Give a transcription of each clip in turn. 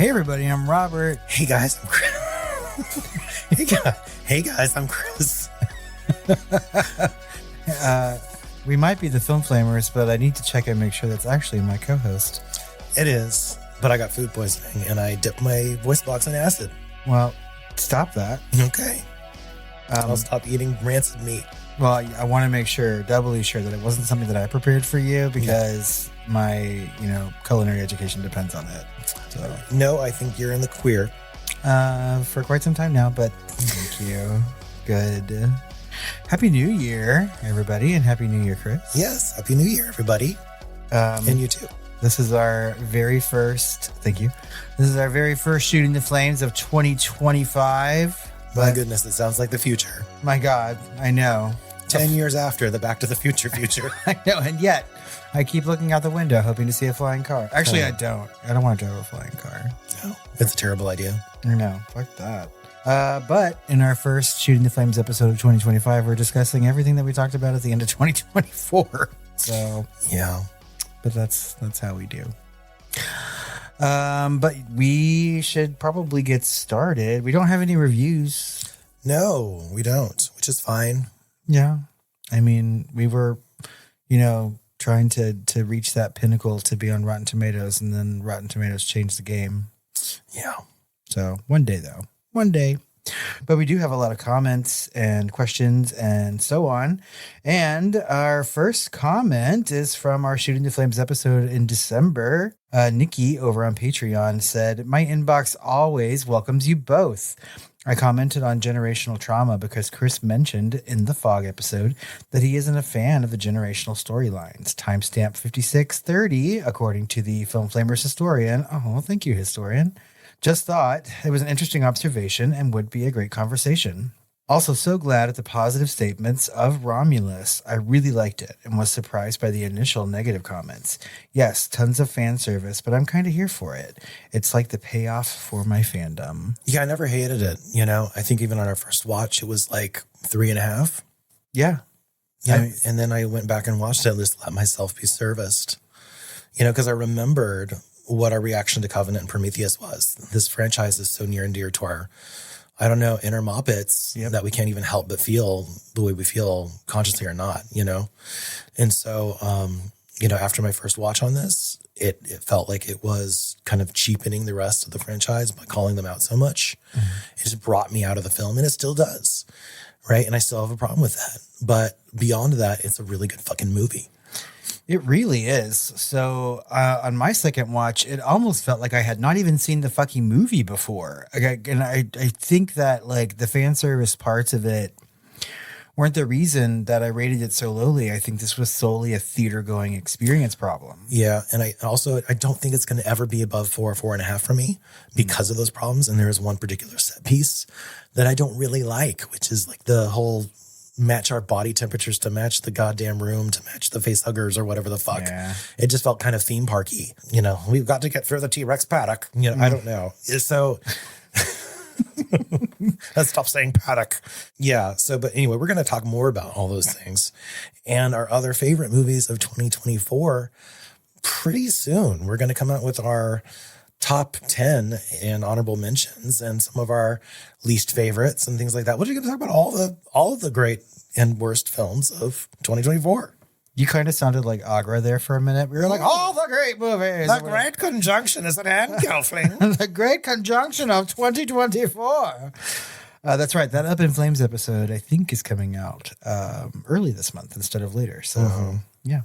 Hey everybody, I'm Robert. Hey guys, I'm Chris. Hey guys, I'm Chris. We might be the Film Flamers, but I need to check and make sure that's actually my co-host. It is, but I got food poisoning and I dipped my voice box in acid. Well, stop that. Okay. I'll stop eating rancid meat. Well, I want to make sure, doubly sure, that it wasn't something that I prepared for you because my, culinary education depends on it. So no, I think you're in the queer. For quite some time now, but thank you. Good. Happy New Year, everybody, and Happy New Year, Chris. Yes, Happy New Year, everybody. And you too. This is our very first, thank you. This is our very first Shooting the Flames of 2025. My goodness, it sounds like the future. My God, I know. 10 years after the Back to the Future. I know, and yet I keep looking out the window hoping to see a flying car. Actually, I don't. I don't want to drive a flying car. No, it's a terrible idea. I know, fuck that. But in our first Shooting the Flames episode of 2025, we're discussing everything that we talked about at the end of 2024. So yeah, but that's how we do. But we should probably get started. We don't have any reviews. No, we don't, which is fine. Yeah. I mean, we were, trying to reach that pinnacle to be on Rotten Tomatoes, and then Rotten Tomatoes changed the game. Yeah. So one day, though. One day. But we do have a lot of comments and questions and so on. And our first comment is from our Shooting the Flames episode in December. Nikki over on Patreon said, "My inbox always welcomes you both. I commented on generational trauma because Chris mentioned in the Fog episode that he isn't a fan of the generational storylines. Timestamp 5630, according to the Film Flamers historian." Oh, thank you, historian. "Just thought it was an interesting observation and would be a great conversation. Also, so glad at the positive statements of Romulus. I really liked it and was surprised by the initial negative comments. Yes, tons of fan service, but I'm kind of here for it. It's like the payoff for my fandom." Yeah, I never hated it. I think even on our first watch, it was like 3.5. Yeah. And then I went back and watched it, just let myself be serviced. Because I remembered what our reaction to Covenant and Prometheus was. This franchise is so near and dear to our, inner moppets that we can't even help but feel the way we feel, consciously or not, And so, after my first watch on this, it felt like it was kind of cheapening the rest of the franchise by calling them out so much. Mm-hmm. It just brought me out of the film, and it still does, right? And I still have a problem with that. But beyond that, it's a really good fucking movie. It really is. So on my second watch, it almost felt like I had not even seen the fucking movie before. And I think that the fan service parts of it weren't the reason that I rated it so lowly. I think this was solely a theater going experience problem. Yeah. And I don't think it's going to ever be above 4 or 4.5 for me because of those problems. And there is one particular set piece that I don't really like, which is the whole match our body temperatures to match the goddamn room, to match the face huggers or whatever the fuck. Yeah. It just felt kind of theme parky. We've got to get through the T-Rex paddock. I don't know. So let's stop saying paddock. Yeah. So, but anyway, we're going to talk more about all those things and our other favorite movies of 2024 pretty soon. We're going to come out with our top 10 and honorable mentions and some of our least favorites and things like that. We're going to talk about all of the great and worst films of 2024. You kind of sounded like Agra there for a minute. We were like, all the great movies. The great conjunction is at hand, Gelfling. The great conjunction of 2024. That's right. That Up in Flames episode, I think, is coming out early this month instead of later. So, yeah.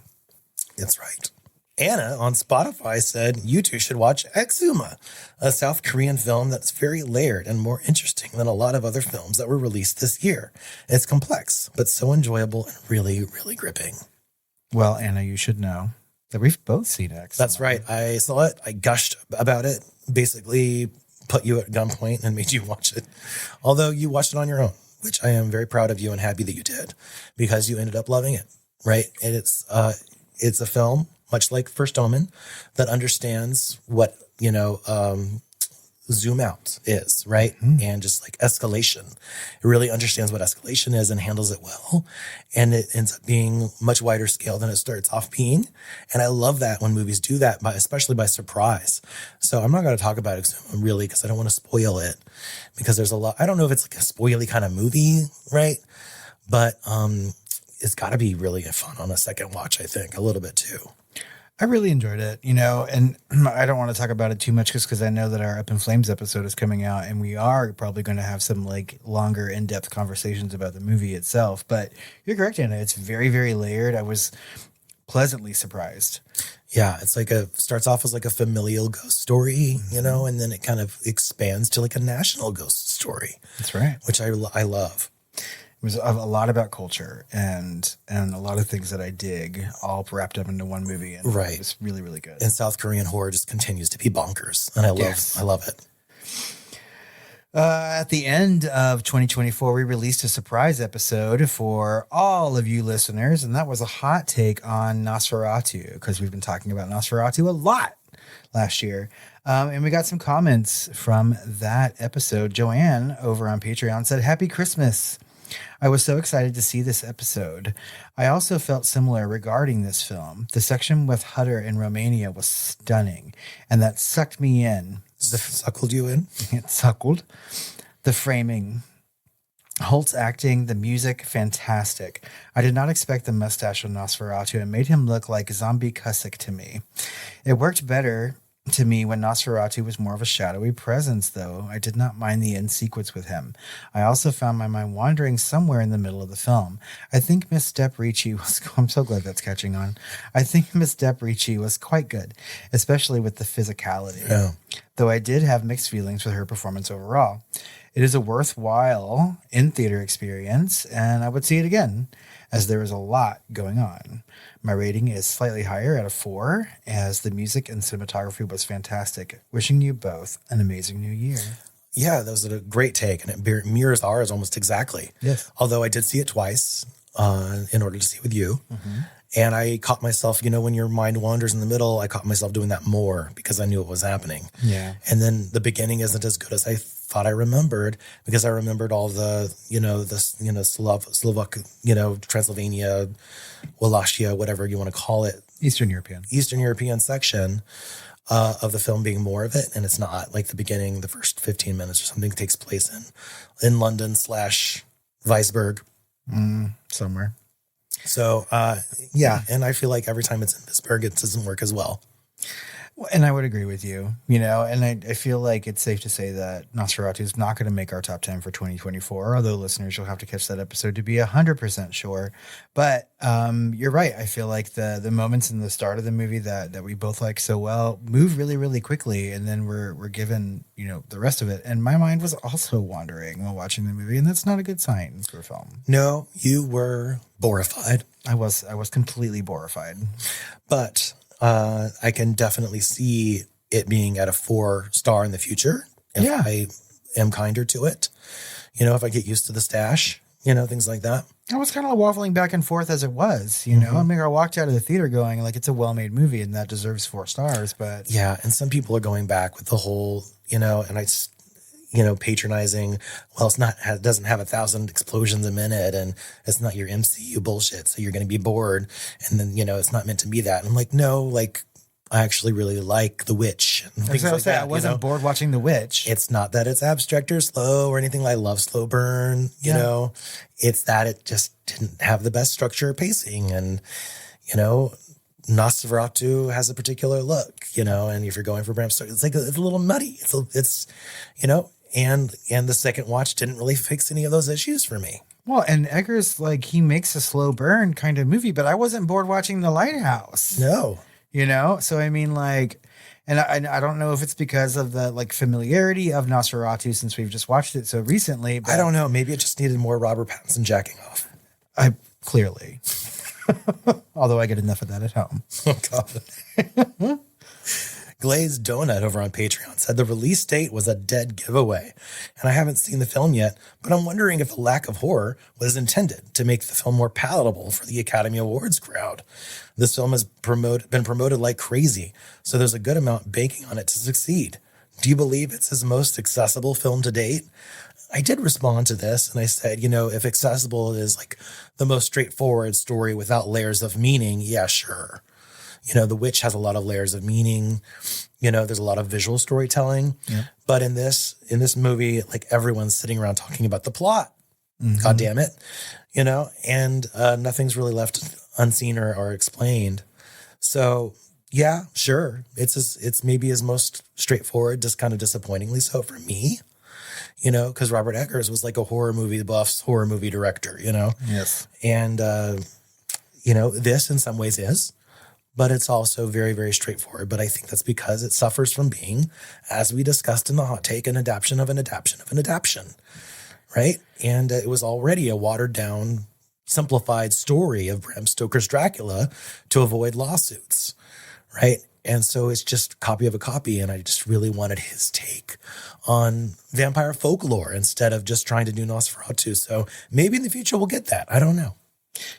That's right. Anna on Spotify said, "You two should watch Exuma, a South Korean film that's very layered and more interesting than a lot of other films that were released this year. It's complex, but so enjoyable and really, really gripping." Well, Anna, you should know that we've both seen Exuma. That's right. I saw it. I gushed about it, basically put you at gunpoint and made you watch it. Although you watched it on your own, which I am very proud of you and happy that you did, because you ended up loving it, right? And it's a film, much like First Omen, that understands what, zoom out is, right? And just like escalation. It really understands what escalation is and handles it well. And it ends up being much wider scale than it starts off being. And I love that when movies do that, especially by surprise. So I'm not going to talk about Exuma really because I don't want to spoil it, because there's a lot. I don't know if it's like a spoily kind of movie, right? But it's got to be really fun on a second watch, I think, a little bit too. I really enjoyed it, you know, and I don't want to talk about it too much because I know that our Up in Flames episode is coming out and we are probably going to have some like longer in-depth conversations about the movie itself. But you're correct, Anna. It's very, very layered. I was pleasantly surprised. Yeah, it's like starts off as like a familial ghost story, you know, and then it kind of expands to like a national ghost story. That's right. Which I love. It was a lot about culture and a lot of things that I dig all wrapped up into one movie. And right. It was really, really good. And South Korean horror just continues to be bonkers. And I love it. At the end of 2024, we released a surprise episode for all of you listeners. And that was a hot take on Nosferatu, because we've been talking about Nosferatu a lot last year. And we got some comments from that episode. Joanne over on Patreon said, "Happy Christmas. I was so excited to see this episode. I also felt similar regarding this film. The section with Hutter in Romania was stunning, and that sucked me in." Suckled you in? It suckled. The framing, Holt's acting, the music, fantastic. I did not expect the mustache of Nosferatu and made him look like Zombie Cusick to me. It worked better to me when Nosferatu was more of a shadowy presence, though. I did not mind the end sequence with him. I also found my mind wandering somewhere in the middle of the film. I think Miss Ricci was... I'm so glad that's catching on. I think Miss Ricci was quite good, especially with the physicality. Yeah. Though I did have mixed feelings with her performance overall. It is a worthwhile in-theater experience, and I would see it again, as there is a lot going on. My rating is slightly higher at a 4, as the music and cinematography was fantastic. Wishing you both an amazing new year. Yeah, that was a great take, and it mirrors ours almost exactly. Yes. Although I did see it twice in order to see it with you. Mm-hmm. And I caught myself, you know, when your mind wanders in the middle, I caught myself doing that more because I knew what was happening. Yeah. And then the beginning isn't as good as I thought I remembered, because I remembered all the, Slovak, Transylvania, Wallachia, whatever you want to call it. Eastern European section of the film being more of it. And it's not. Like the beginning, the first 15 minutes or something takes place in London / Weisberg. Somewhere. So, yeah. And I feel like every time it's in Pittsburgh, it doesn't work as well. And I would agree with you, and I feel like it's safe to say that Nosferatu is not going to make our top 10 for 2024, although listeners, you'll have to catch that episode to be 100% sure. But you're right. I feel like the moments in the start of the movie that we both like so well move really, really quickly. And then we're given, the rest of it. And my mind was also wandering while watching the movie. And that's not a good sign for a film. No, you were borified. I was completely borified. But I can definitely see it being at a 4-star in the future if I am kinder to it. If I get used to the stash, things like that. I was kind of waffling back and forth as it was, Mm-hmm. I mean, I walked out of the theater going like it's a well-made movie and that deserves 4 stars, but yeah. And some people are going back with the whole, and I just, patronizing. Well, it doesn't have 1,000 explosions a minute, and it's not your MCU bullshit. So you're going to be bored, and then it's not meant to be that. And I'm like, no, like I actually really like The Witch. And things like that. I wasn't bored watching The Witch. It's not that it's abstract or slow or anything. I love slow burn. It's that it just didn't have the best structure or pacing, and Nosferatu has a particular look, and if you're going for Bram Stoker, it's a little nutty. It's and the second watch didn't really fix any of those issues for me. Well, and Eggers, he makes a slow burn kind of movie, but I wasn't bored watching The Lighthouse. No. So I mean, and I don't know if it's because of the familiarity of Nosferatu since we've just watched it so recently. But I don't know. Maybe it just needed more Robert Pattinson jacking off. Clearly. Although I get enough of that at home. Oh, God. GlazedDonut over on Patreon said the release date was a dead giveaway. And I haven't seen the film yet, but I'm wondering if the lack of horror was intended to make the film more palatable for the Academy Awards crowd. This film has been promoted like crazy, so there's a good amount banking on it to succeed. Do you believe it's his most accessible film to date? I did respond to this and I said, if accessible is like the most straightforward story without layers of meaning, yeah, sure. The Witch has a lot of layers of meaning. There's a lot of visual storytelling. Yeah. But in this movie, like everyone's sitting around talking about the plot. Mm-hmm. God damn it. And nothing's really left unseen or explained. So yeah, sure. It's maybe his most straightforward, just kind of disappointingly so for me. Because Robert Eggers was like a horror movie buff's horror movie director, Yes. And, this in some ways is, but it's also very, very straightforward. But I think that's because it suffers from being, as we discussed in the hot take, an adaptation of an adaptation of an adaptation, right? And it was already a watered down, simplified story of Bram Stoker's Dracula to avoid lawsuits, right? And so it's just copy of a copy. And I just really wanted his take on vampire folklore instead of just trying to do Nosferatu. So maybe in the future we'll get that. I don't know.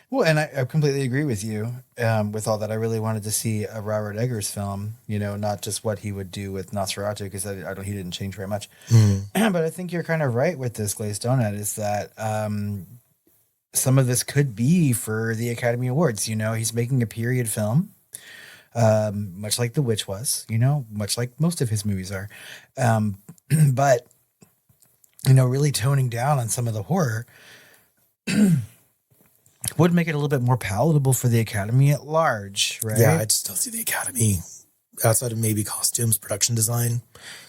Well, and I completely agree with you with all that. I really wanted to see a Robert Eggers film, not just what he would do with Nosferatu, because he didn't change very much. Mm. But I think you're kind of right with this GlazedDonut is that some of this could be for the Academy Awards. He's making a period film. Much like The Witch was, much like most of his movies are. But, really toning down on some of the horror would make it a little bit more palatable for the Academy at large, right? Yeah, I just don't see the Academy outside of maybe costumes, production design.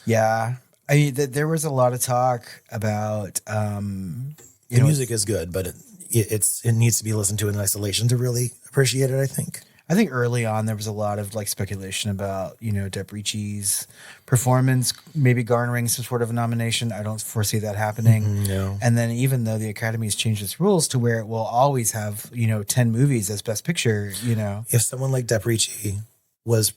Yeah. I mean, there was a lot of talk about... the music is good, but it needs to be listened to in isolation to really appreciate it, I think. I think early on there was a lot of speculation about, Depp Ricci's performance maybe garnering some sort of a nomination. I don't foresee that happening. No. And then even though the Academy has changed its rules to where it will always have, 10 movies as Best Picture, If someone like Depp Ricci was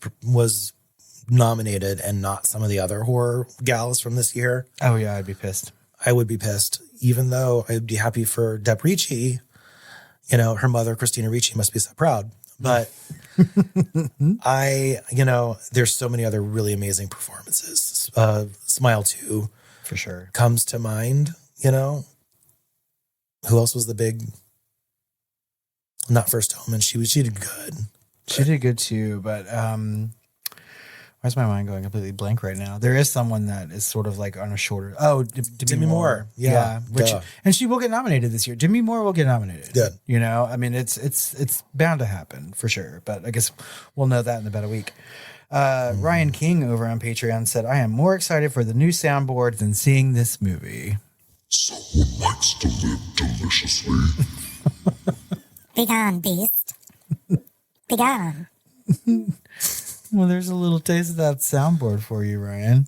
nominated and not some of the other horror gals from this year. Oh yeah, I'd be pissed. I would be pissed. Even though I'd be happy for Depp Ricci, her mother, Christina Ricci, must be so proud. But there's so many other really amazing performances. Smile 2 for sure comes to mind, Who else was the big, not First Omen. She did good. She did good too, but where's my mind going completely blank right now? There is someone that is sort of like on a shorter. Oh, Demi Moore. Yeah. And she will get nominated this year. Demi Moore will get nominated. Good. I mean, it's bound to happen for sure. But I guess we'll know that in about a week. Ryan King over on Patreon said, I am more excited for the new soundboard than seeing this movie. Someone likes to live deliciously. Be gone, beast. Be gone. Well, there's a little taste of that soundboard for you, Ryan.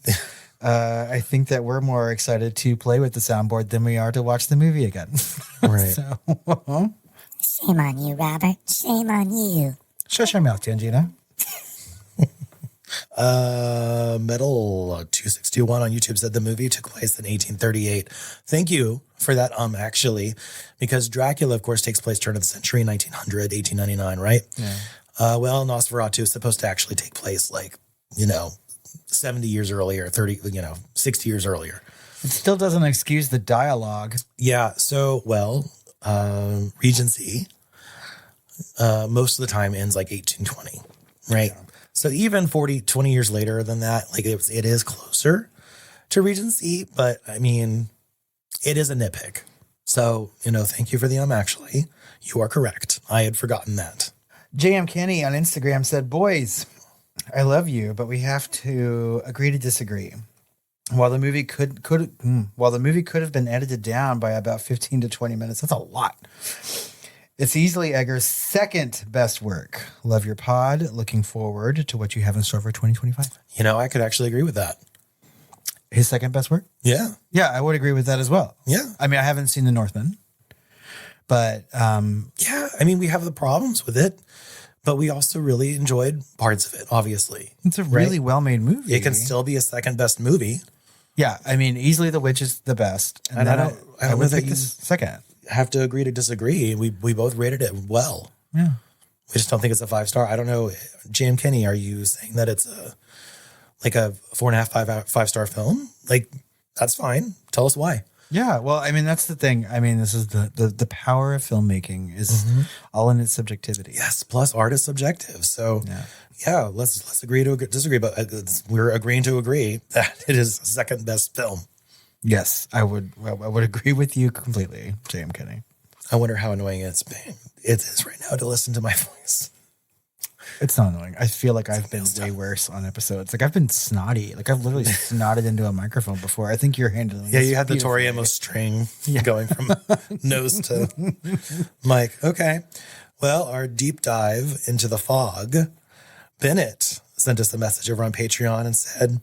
I think that we're more excited to play with the soundboard than we are to watch the movie again. Right. Shame on you, Robert. Shame on you. Shut your mouth, Tangina. Metal 2621 on YouTube said the movie took place in 1838. Thank you for that, actually, because Dracula, of course, takes place turn of the century, 1900, 1899, right? Yeah. Well, Nosferatu is supposed to actually take place 70 years earlier, 60 years earlier. It still doesn't excuse the dialogue. Yeah. So, Regency, most of the time ends 1820, right? Yeah. So even 20 years later than that, it is closer to Regency, but I mean, it is a nitpick. So, thank you for the actually. You are correct. I had forgotten that. JM Kenny on Instagram said, boys, I love you, but we have to agree to disagree. While the movie could have been edited down by about 15 to 20 minutes, that's a lot. It's easily Eggers' second best work. Love your pod. Looking forward to what you have in store for 2025. I could actually agree with that. His second best work? Yeah. Yeah, I would agree with that as well. Yeah. I mean, I haven't seen The Northman, but yeah, I mean, we have the problems with it, but we also really enjoyed parts of it, obviously. It's a really well-made movie. It can still be a second best movie. Yeah, I mean, easily The Witch is the best. And I don't know that you second. Have to agree to disagree. We both rated it well. Yeah. We just don't think it's a 5-star. I don't know. JM Kenny, are you saying that it's a like a 4.5, 5-star film, like that's fine. Tell us why. Yeah, well, I mean, that's the thing. I mean, this is the power of filmmaking is all in its subjectivity. Yes, plus art is subjective. So, yeah, let's agree to disagree, but we're agreeing to agree that it is the second best film. Yes, I would agree with you completely. Jay, I'm kidding. I wonder how annoying it is right now to listen to my voice. It's not annoying. I feel like I've been way worse on episodes. Like I've been snotty. Like I've literally snotted into a microphone before. I think you're handling Yeah, this you had the beautifully. Tori Amos string going from nose to mic. Okay. Well, our deep dive into the fog, Bennett sent us a message over on Patreon and said,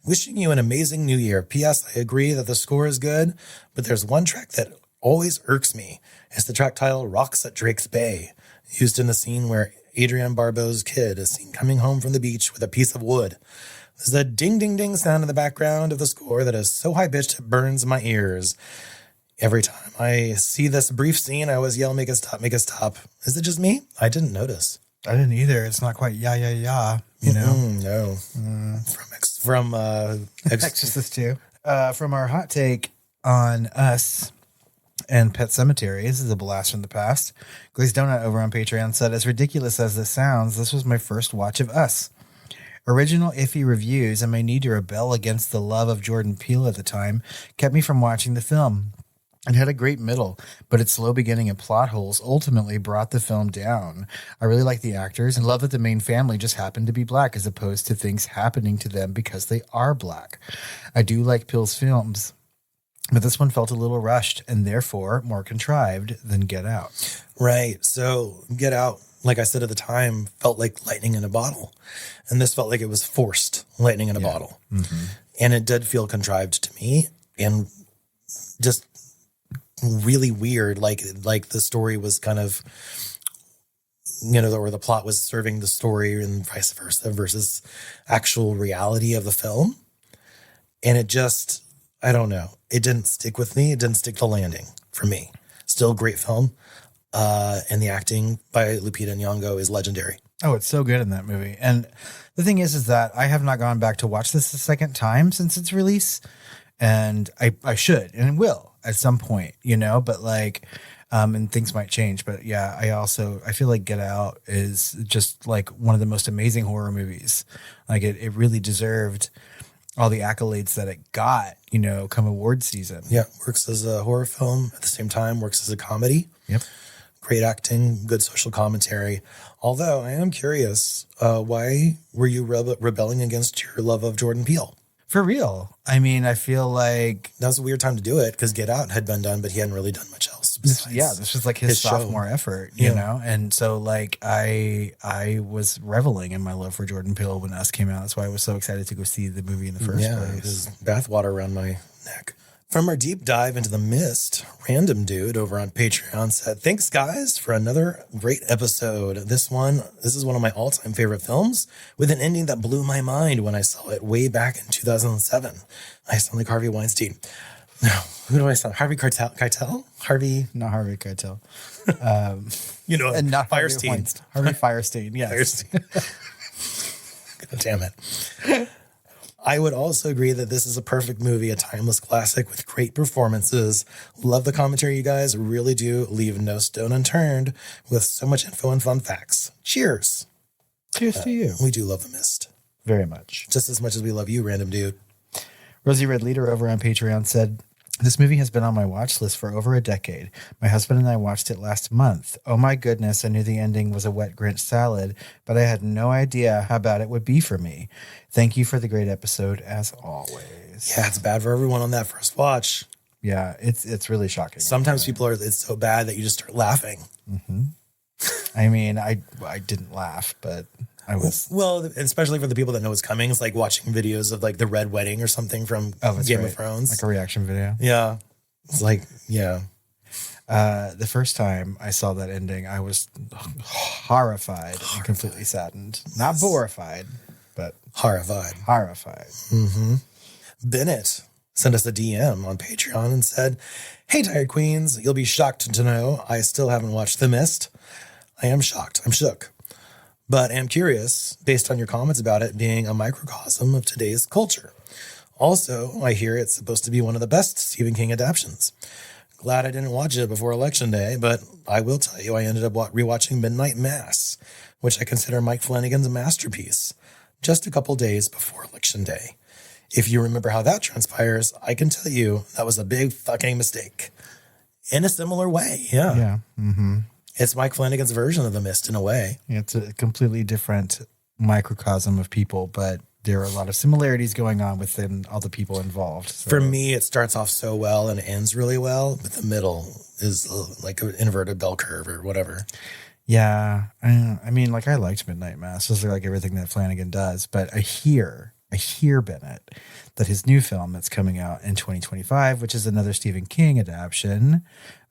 wishing you an amazing new year. P.S. I agree that the score is good, but there's one track that always irks me. It's the track title Rocks at Drake's Bay, used in the scene where Adrienne Barbeau's kid is seen coming home from the beach with a piece of wood. There's a ding, ding, ding sound in the background of the score that is so high-pitched it burns my ears. Every time I see this brief scene, I always yell, make it stop, make it stop. Is it just me? I didn't notice. I didn't either. It's not quite you know? No. From Exorcist 2. From our hot take on Us and Pet Cemetery, this is a blast from the past. GlazedDonut over on Patreon said, as ridiculous as this sounds, this was my first watch of Us. Original iffy reviews and my need to rebel against the love of Jordan Peele at the time kept me from watching the film. It had a great middle, but its slow beginning and plot holes ultimately brought the film down. I really like the actors and love that the main family just happened to be black as opposed to things happening to them because they are black. I do like Peele's films, but this one felt a little rushed and therefore more contrived than Get Out. Right. So Get Out, like I said at the time, felt like lightning in a bottle. And this felt like it was forced lightning in a bottle. Mm-hmm. And it did feel contrived to me and just really weird. Like the story was kind of, or the plot was serving the story and vice versa versus actual reality of the film. And it just, I don't know. It didn't stick with me. It didn't stick to landing for me. Still a great film. And the acting by Lupita Nyong'o is legendary. Oh, it's so good in that movie. And the thing is that I have not gone back to watch this a second time since its release. And I should and will at some point, but like, and things might change. But yeah, I feel like Get Out is just like one of the most amazing horror movies. Like it really deserved all the accolades that it got, come award season. Yeah. Works as a horror film at the same time, works as a comedy. Yep. Great acting, good social commentary. Although I am curious, why were you rebelling against your love of Jordan Peele? For real. I mean, I feel like that was a weird time to do it because Get Out had been done, but he hadn't really done much else. This was like his sophomore effort, you know? And so like I was reveling in my love for Jordan Peele when Us came out. That's why I was so excited to go see the movie in the first place. It was bathwater around my neck. From our deep dive into the mist, Random Dude over on Patreon said, thanks guys for another great episode. This is one of my all-time favorite films with an ending that blew my mind when I saw it way back in 2007. I sound like Harvey Weinstein. No, who do I sound? Harvey Keitel? Harvey? Not Harvey Keitel. And not Firestein. Harvey Firestein, yes. God damn it. I would also agree that this is a perfect movie, a timeless classic with great performances. Love the commentary, you guys. Really do leave no stone unturned with so much info and fun facts. Cheers. Cheers to you. We do love The Mist. Very much. Just as much as we love you, Random Dude. Rosie Red Leader over on Patreon said, this movie has been on my watch list for over a decade. My husband and I watched it last month. Oh my goodness, I knew the ending was a wet Grinch salad, but I had no idea how bad it would be for me. Thank you for the great episode, as always. Yeah, it's bad for everyone on that first watch. Yeah, it's really shocking. Sometimes it's so bad that you just start laughing. Mm-hmm. I mean, I didn't laugh, but I was. Well, especially for the people that know what's coming. It's like watching videos of like the Red Wedding or something from Game of Thrones. Like a reaction video. Yeah. It's like, yeah. The first time I saw that ending, I was horrified and completely saddened. Not borified, but horrified. Mm-hmm. Bennett sent us a DM on Patreon and said, hey, Tired Queens, you'll be shocked to know I still haven't watched The Mist. I am shocked. I'm shook. but am curious based on your comments about it being a microcosm of today's culture. Also, I hear it's supposed to be one of the best Stephen King adaptations. Glad I didn't watch it before Election Day, but I will tell you I ended up rewatching Midnight Mass, which I consider Mike Flanagan's masterpiece, just a couple days before Election Day. If you remember how that transpires, I can tell you that was a big fucking mistake. In a similar way, yeah. Yeah. Mm-hmm. It's Mike Flanagan's version of The Mist in a way. It's a completely different microcosm of people, but there are a lot of similarities going on within all the people involved. So. For me, it starts off so well and ends really well, but the middle is like an inverted bell curve or whatever. Yeah. I mean, like I liked Midnight Mass, just like everything that Flanagan does, but I hear Bennett that his new film that's coming out in 2025, which is another Stephen King adaptation,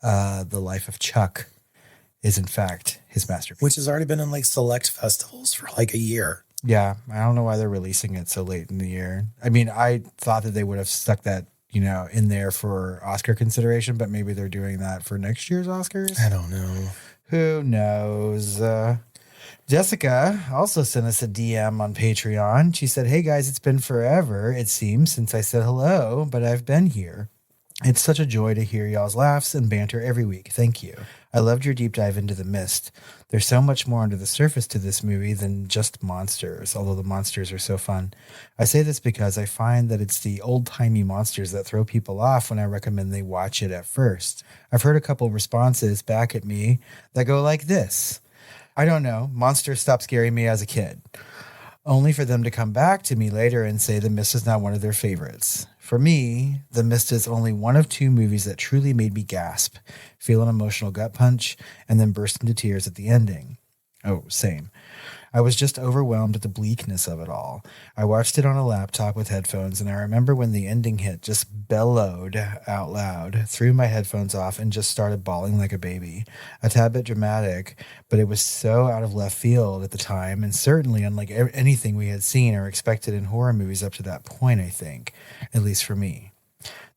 The Life of Chuck, is in fact his masterpiece. Which has already been in like select festivals for like a year. Yeah. I don't know why they're releasing it so late in the year. I mean, I thought that they would have stuck that, in there for Oscar consideration, but maybe they're doing that for next year's Oscars. I don't know. Who knows? Jessica also sent us a DM on Patreon. She said, "Hey guys, it's been forever, it seems, since I said hello, but I've been here. It's such a joy to hear y'all's laughs and banter every week. Thank you. I loved your deep dive into The Mist. There's so much more under the surface to this movie than just monsters, although the monsters are so fun. I say this because I find that it's the old-timey monsters that throw people off when I recommend they watch it at first. I've heard a couple responses back at me that go like this. I don't know, monsters stopped scaring me as a kid. Only for them to come back to me later and say The Mist is not one of their favorites. For me, The Mist is only one of two movies that truly made me gasp, feel an emotional gut punch, and then burst into tears at the ending. Oh, same. I was just overwhelmed at the bleakness of it all. I watched it on a laptop with headphones, and I remember when the ending hit, just bellowed out loud, threw my headphones off, and just started bawling like a baby. A tad bit dramatic, but it was so out of left field at the time, and certainly unlike anything we had seen or expected in horror movies up to that point, I think, at least for me.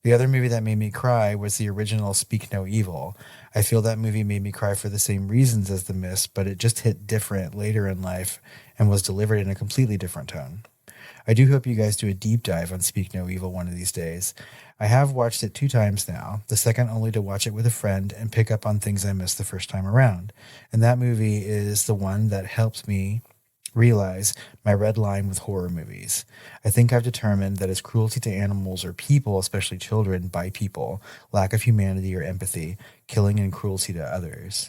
The other movie that made me cry was the original Speak No Evil. I feel that movie made me cry for the same reasons as The Mist, but it just hit different later in life and was delivered in a completely different tone. I do hope you guys do a deep dive on Speak No Evil one of these days. I have watched it 2 times now, the second only to watch it with a friend and pick up on things I missed the first time around. And that movie is the one that helped me realize my red line with horror movies. I think I've determined that it's cruelty to animals or people, especially children, by people, lack of humanity or empathy, killing and cruelty to others.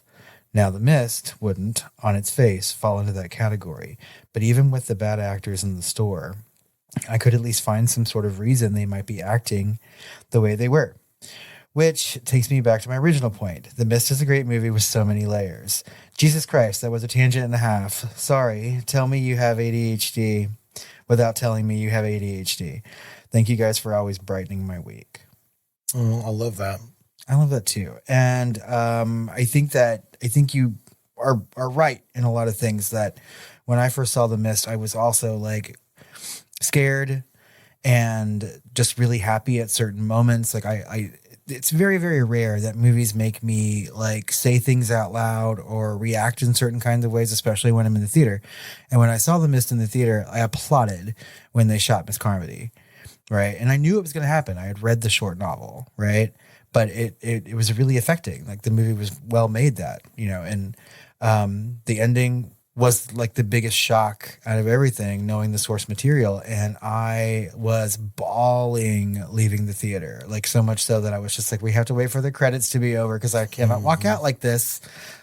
Now, The Mist wouldn't, on its face, fall into that category, but even with the bad actors in the store, I could at least find some sort of reason they might be acting the way they were. Which takes me back to my original point. The Mist is a great movie with so many layers. Jesus Christ, that was a tangent and a half. Sorry, tell me you have ADHD without telling me you have ADHD. Thank you guys for always brightening my week. Oh, I love that. I love that too. And I think you are right in a lot of things. That when I first saw The Mist, I was also like scared and just really happy at certain moments. Like it's very, very rare that movies make me like say things out loud or react in certain kinds of ways, especially when I'm in the theater. And when I saw The Mist in the theater, I applauded when they shot Miss Carmody, right? And I knew it was going to happen. I had read the short novel, right? But it was really affecting. Like the movie was well made and the ending was like the biggest shock out of everything, knowing the source material. And I was bawling leaving the theater, like so much so that I was just like, we have to wait for the credits to be over because I cannot walk out like this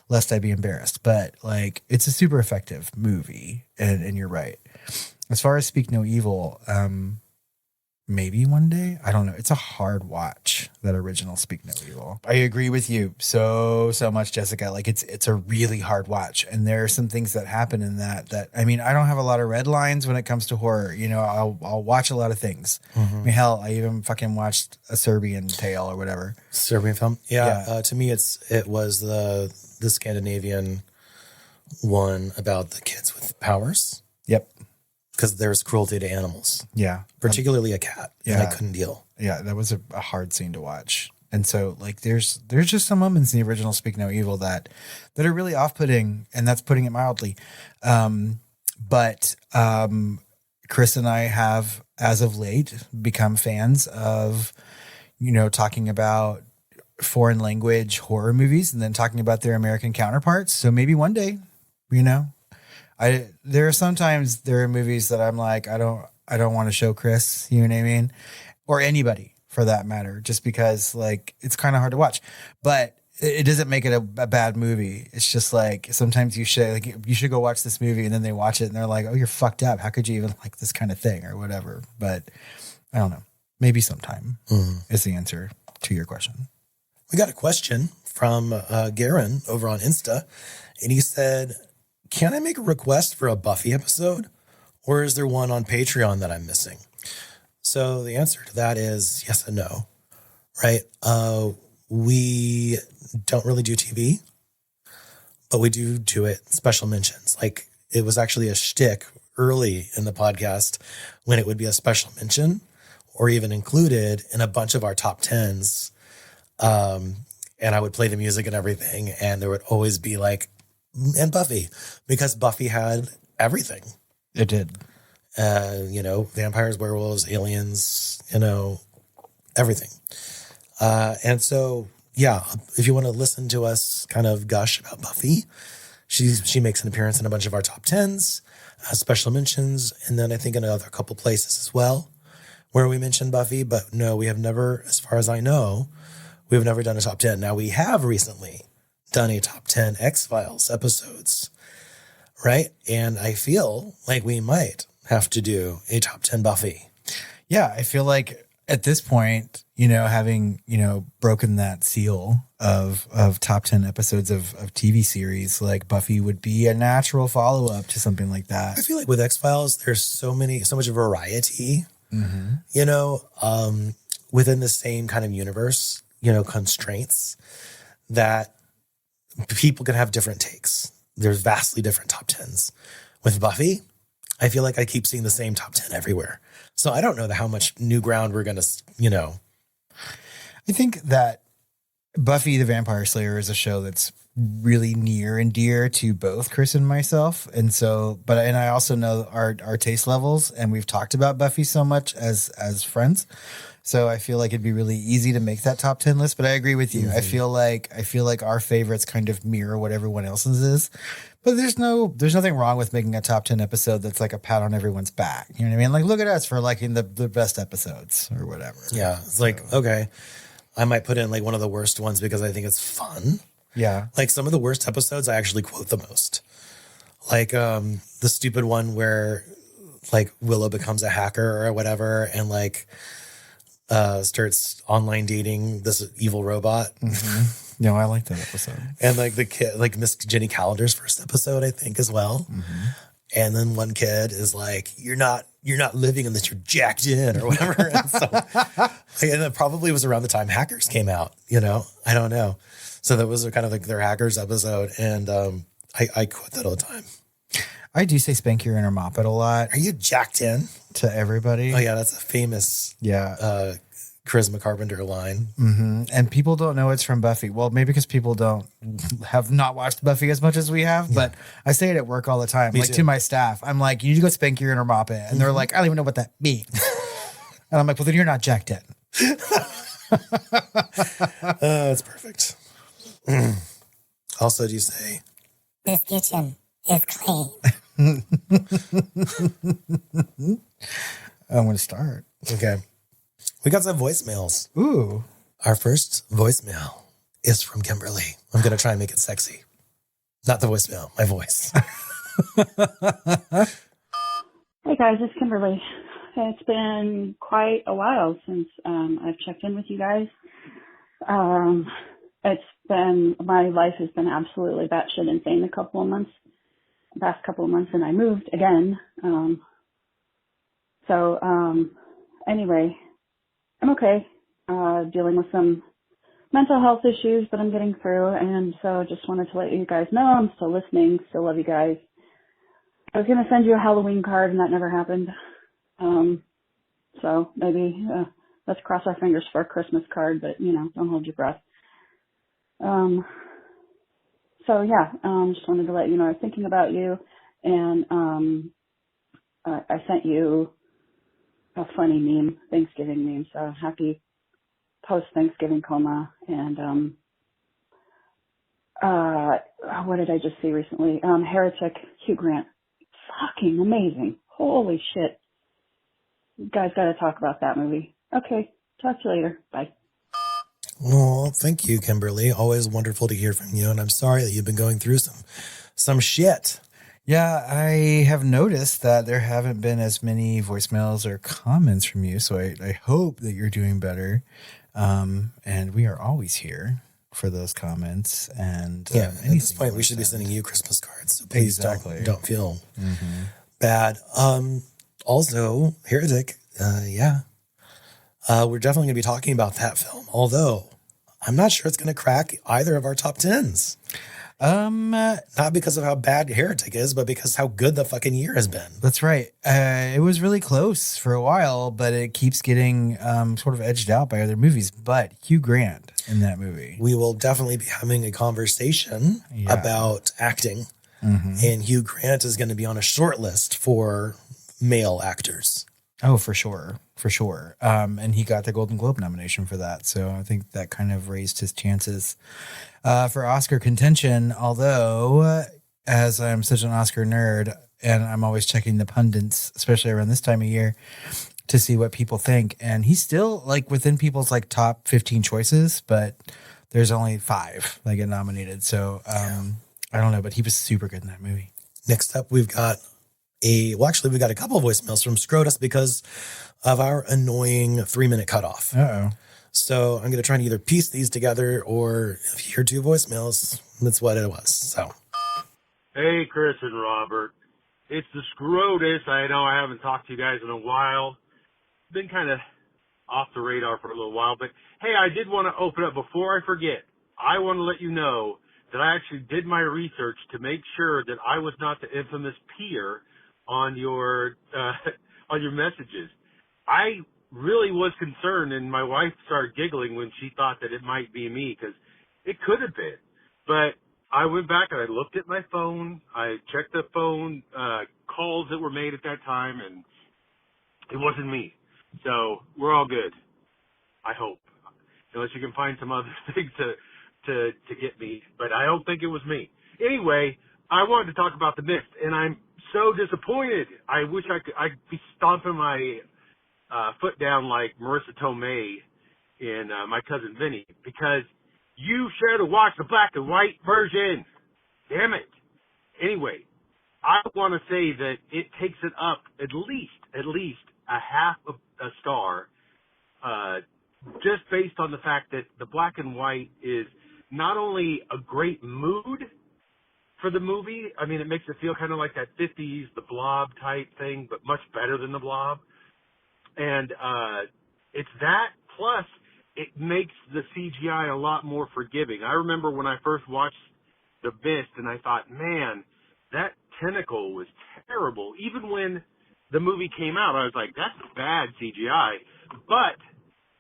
lest I be embarrassed. But like, it's a super effective movie. And you're right. As far as Speak No Evil, maybe one day. I don't know. It's a hard watch, that original Speak No Evil. I agree with you so much, Jessica. Like it's a really hard watch. And there are some things that happen in that I mean, I don't have a lot of red lines when it comes to horror. I'll watch a lot of things. Mm-hmm. I mean, hell, I even fucking watched A Serbian Tale or whatever. Serbian film? Yeah. To me, it was the Scandinavian one about the kids with powers. Yep. Because there's cruelty to animals. Yeah. Particularly a cat. Yeah. And I couldn't deal. Yeah, that was a hard scene to watch. And so like there's just some moments in the original Speak No Evil that are really off-putting, and that's putting it mildly. But Chris and I have, as of late, become fans of, talking about foreign language horror movies and then talking about their American counterparts. So maybe one day, there are movies that I'm like, I don't want to show Chris, you know what I mean? Or anybody for that matter, just because like it's kind of hard to watch, but it doesn't make it a bad movie. It's just like, sometimes you should go watch this movie, and then they watch it and they're like, oh, you're fucked up. How could you even like this kind of thing or whatever? But I don't know. Maybe sometime is the answer to your question. We got a question from Garen over on Insta, and he said, can I make a request for a Buffy episode, or is there one on Patreon that I'm missing? So the answer to that is yes and no, right? We don't really do TV, but we do it special mentions. Like, it was actually a shtick early in the podcast when it would be a special mention or even included in a bunch of our top 10s. And I would play the music and everything, and there would always be like, and Buffy, because Buffy had everything. It did. Vampires, werewolves, aliens, everything. And so, yeah, if you want to listen to us kind of gush about Buffy, she makes an appearance in a bunch of our top 10s, special mentions, and then I think in another couple places as well where we mentioned Buffy. But no, we have never, as far as I know, we've never done a top 10. Now, we have recently done a top 10 X-Files episodes, right? And I feel like we might have to do a top 10 Buffy. Yeah, I feel like at this point, having, broken that seal of top 10 episodes of TV series, like Buffy would be a natural follow-up to something like that. I feel like with X-Files, there's so much variety, within the same kind of universe, constraints, that people can have different takes. There's vastly different top 10s. With Buffy, I feel like I keep seeing the same top 10 everywhere. So I don't know how much new ground we're going to, I think that Buffy the Vampire Slayer is a show that's really near and dear to both Chris and myself. And so, and I also know our taste levels, and we've talked about Buffy so much as friends. So I feel like it'd be really easy to make that top 10 list, but I agree with you. Mm-hmm. I feel like our favorites kind of mirror what everyone else's is. But there's nothing wrong with making a top 10 episode that's like a pat on everyone's back. You know what I mean? Like, look at us for liking the best episodes or whatever. Yeah. It's like, okay, I might put in like one of the worst ones because I think it's fun. Yeah. Like some of the worst episodes I actually quote the most. Like the stupid one where like Willow becomes a hacker or whatever and like starts online dating this evil robot. Mm-hmm. No, I like that episode. And like the kid, like Miss Jenny Calendar's first episode, I think, as well. Mm-hmm. And then one kid is like, "You're not living unless you're jacked in," or whatever. And so, and it probably was around the time Hackers came out. I don't know. So that was kind of like their Hackers episode, and I quote that all the time. I do say "spank your inner mop" it a lot. Are you jacked in? To everybody. Oh yeah, that's a famous Charisma Carpenter line. Mm-hmm. And people don't know it's from Buffy. Well, maybe because people have not watched Buffy as much as we have, but I say it at work all the time. Me too. To my staff, I'm like, you need to go spank your inner mop it. And they're like, I don't even know what that means. And I'm like, well, then you're not jacked in. That's perfect. Also, do you say, this kitchen is clean? I'm going to start. Okay. We got some voicemails. Ooh. Our first voicemail is from Kimberly. I'm going to try and make it sexy. Not the voicemail, my voice. Hey guys, it's Kimberly. It's been quite a while since I've checked in with you guys. My life has been absolutely batshit insane the past couple of months, and I moved again. Anyway, I'm okay. Dealing with some mental health issues, but I'm getting through. And so just wanted to let you guys know I'm still listening. Still love you guys. I was going to send you a Halloween card and that never happened. So maybe let's cross our fingers for a Christmas card, but, don't hold your breath. So, yeah, just wanted to let you know I was thinking about you, and I sent you a funny meme, Thanksgiving meme, so happy post-Thanksgiving coma, and what did I just see recently? Heretic, Hugh Grant. Fucking amazing. Holy shit. You guys got to talk about that movie. Okay, talk to you later. Bye. Well, thank you, Kimberly. Always wonderful to hear from you, and I'm sorry that you've been going through some shit. Yeah, I have noticed that there haven't been as many voicemails or comments from you, so I hope that you're doing better. And we are always here for those comments. And at this point, we should be sending you Christmas cards, so please don't feel bad. Also, Heretic, we're definitely going to be talking about that film, although I'm not sure it's going to crack either of our top 10s. Not because of how bad Heretic is, but because how good the fucking year has been. That's right. It was really close for a while, but it keeps getting sort of edged out by other movies. But Hugh Grant in that movie. We will definitely be having a conversation about acting. And Hugh Grant is going to be on a short list for male actors. Oh, for sure. For sure. And he got the Golden Globe nomination for that. So I think that kind of raised his chances for Oscar contention. Although, as I'm such an Oscar nerd, and I'm always checking the pundits, especially around this time of year, to see what people think. And he's still like within people's like top 15 choices, but there's only 5 that get nominated. So I don't know, but he was super good in that movie. Next up, we've got we got a couple of voicemails from Scrotus because of our annoying 3-minute cutoff. Uh-oh. So I'm going to try and either piece these together, or if you hear 2 voicemails, that's what it was. So, hey, Chris and Robert. It's the Scrotus. I know I haven't talked to you guys in a while. Been kind of off the radar for a little while, but hey, I did want to open up before I forget. I want to let you know that I actually did my research to make sure that I was not the infamous peer on your messages. I really was concerned, and my wife started giggling when she thought that it might be me, because it could have been. But I went back and I looked at my phone. I checked the phone calls that were made at that time, and it wasn't me. So we're all good, I hope, unless you can find some other things to get me. But I don't think it was me. Anyway, I wanted to talk about The Mist, and I'm so disappointed. I wish I'd be stomping my foot down like Marissa Tomei in My Cousin Vinny, because you should have watched the black and white version. Damn it. Anyway, I want to say that it takes it up at least a half of a star, just based on the fact that the black and white is not only a great mood for the movie. I mean, it makes it feel kind of like that 50s, the Blob type thing, but much better than the Blob. And it's that, plus it makes the CGI a lot more forgiving. I remember when I first watched The Mist, and I thought, man, that tentacle was terrible. Even when the movie came out, I was like, that's bad CGI. But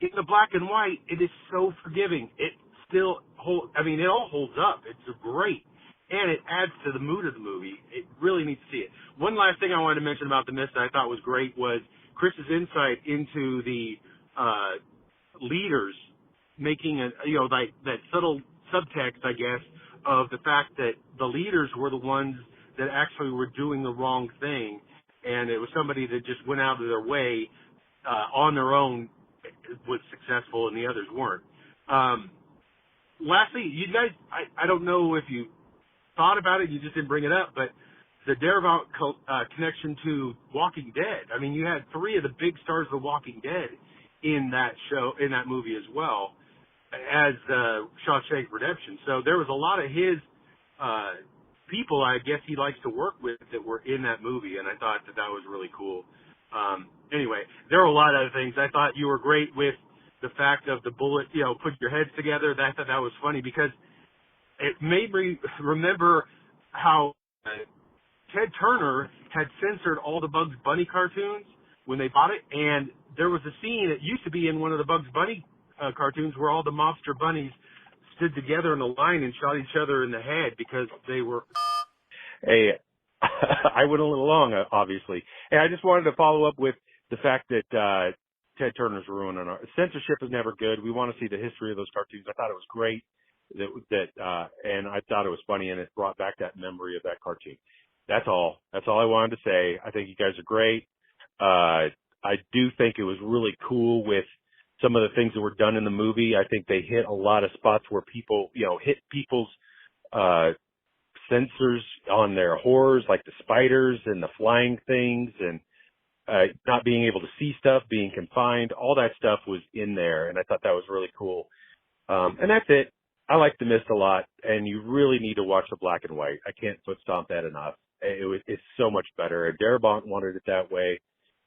in the black and white, it is so forgiving. It still it all holds up. It's great. And it adds to the mood of the movie. It really needs to see it. One last thing I wanted to mention about The Mist that I thought was great was Chris's insight into the leaders making like that subtle subtext, I guess, of the fact that the leaders were the ones that actually were doing the wrong thing, and it was somebody that just went out of their way on their own, was successful, and the others weren't. Lastly, you guys, I don't know if you thought about it, you just didn't bring it up, but the Darabont connection to Walking Dead. I mean, you had 3 of the big stars of The Walking Dead in that show, in that movie as well, as Shawshank Redemption. So there was a lot of his people, I guess he likes to work with, that were in that movie, and I thought that was really cool. Anyway, there were a lot of other things. I thought you were great with the fact of the bullet, put your heads together. I thought that was funny because it made me remember how Ted Turner had censored all the Bugs Bunny cartoons when they bought it, and there was a scene, it used to be in one of the Bugs Bunny cartoons where all the mobster bunnies stood together in a line and shot each other in the head because they were... Hey, I went a little long, obviously. Hey, I just wanted to follow up with the fact that Ted Turner's ruining our... Censorship is never good. We want to see the history of those cartoons. I thought it was great, and I thought it was funny, and it brought back that memory of that cartoon. That's all. That's all I wanted to say. I think you guys are great. I do think it was really cool with some of the things that were done in the movie. I think they hit a lot of spots where people, hit people's sensors on their horrors, like the spiders and the flying things and not being able to see stuff, being confined. All that stuff was in there, and I thought that was really cool. And that's it. I like The Mist a lot, and you really need to watch the black and white. I can't foot stomp that enough. It's so much better. And Darabont wanted it that way,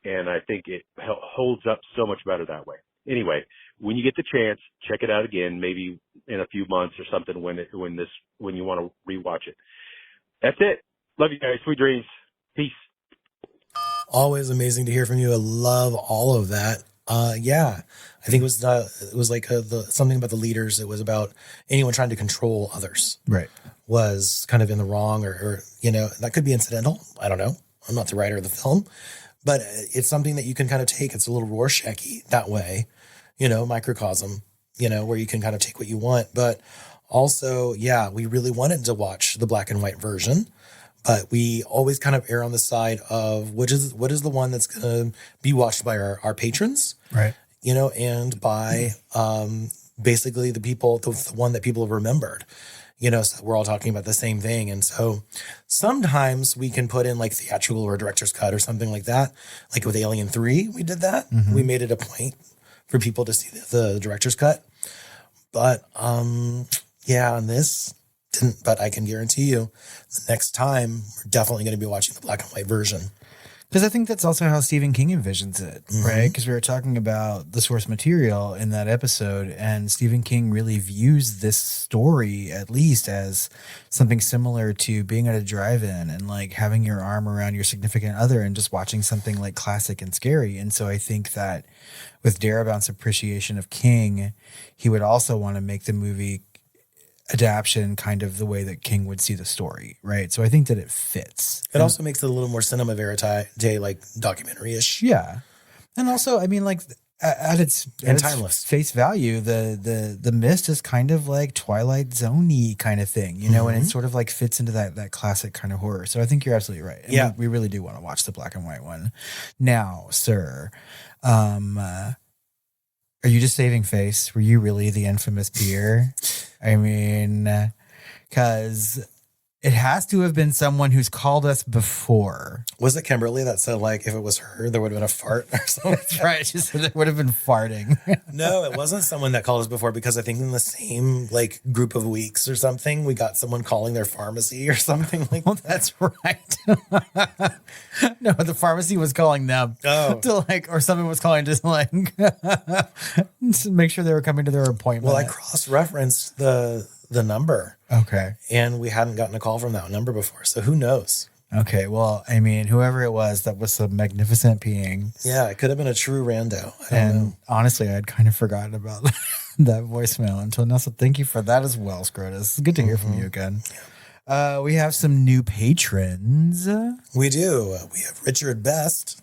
and I think it holds up so much better that way. Anyway, when you get the chance, check it out again, maybe in a few months or something when you want to rewatch it. That's it. Love you guys. Sweet dreams. Peace. Always amazing to hear from you. I love all of that. Yeah, I think it was like something about the leaders. It was about anyone trying to control others. Right. Was kind of in the wrong or that could be incidental. I don't know. I'm not the writer of the film, but it's something that you can kind of take. It's a little Rorschach-y that way, microcosm, where you can kind of take what you want. But also, yeah, we really wanted to watch the black and white version, but we always kind of err on the side of what is the one that's going to be watched by our patrons. Right. And by basically the one that people have remembered. So we're all talking about the same thing. And so sometimes we can put in like theatrical or director's cut or something like that. Like with Alien 3, we did that. Mm-hmm. We made it a point for people to see the director's cut. But yeah, on this didn't, but I can guarantee you the next time we're definitely going to be watching the black and white version. Because I think that's also how Stephen King envisions it, Mm-hmm. right? Because we were talking about the source material in that episode, and Stephen King really views this story at least as something similar to being at a drive-in and like having your arm around your significant other and just watching something like classic and scary. And so I think that with Darabont's appreciation of King, he would also want to make the movie adaptation kind of the way that King would see the story, right? So I think that it fits. It also makes it a little more cinema verite, like documentary-ish. Yeah. And also, I mean, like at its timeless face value, the Mist is kind of like Twilight Zone-y kind of thing, and it sort of like fits into that classic kind of horror. So I think you're absolutely right. And yeah. We really do want to watch the black and white one. Now, sir, are you just saving face? Were you really the infamous peer? I mean, because it has to have been someone who's called us before. Was it Kimberly that said, like, if it was her, there would have been a fart or something? That's right. She said it would have been farting. No, it wasn't someone that called us before, because I think in the same, like, group of weeks or something, we got someone calling their pharmacy or something like that. That's right. No, the pharmacy was calling them. Oh. Or someone was calling just like to make sure they were coming to their appointment. Well, I cross-referenced the number. Okay. And we hadn't gotten a call from that number before, so who knows? Okay, well, I mean, whoever it was, that was some magnificent peeing. Yeah, it could have been a true rando. I don't know. Honestly, I'd kind of forgotten about that voicemail until now, so thank you for that as well, Scrotus. It's good to hear from you again. Yeah. We have some new patrons. We do. We have Richard Best.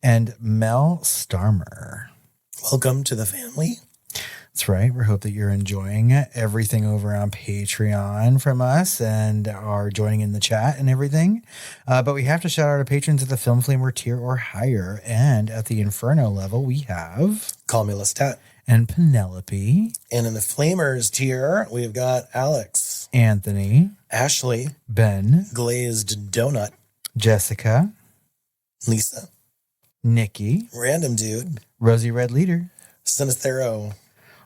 And Mel Starmer. Welcome to the family. That's right. We hope that you're enjoying everything over on Patreon from us and are joining in the chat and everything. But we have to shout out our patrons at the Film Flamer tier or higher. And at the Inferno level, we have... Call me Lestat. And Penelope. And in the Flamers tier, we've got Alex. Anthony. Ashley. Ben. Glazed Donut. Jessica. Lisa. Nikki. Random Dude. Rosie Red Leader. Sinistero.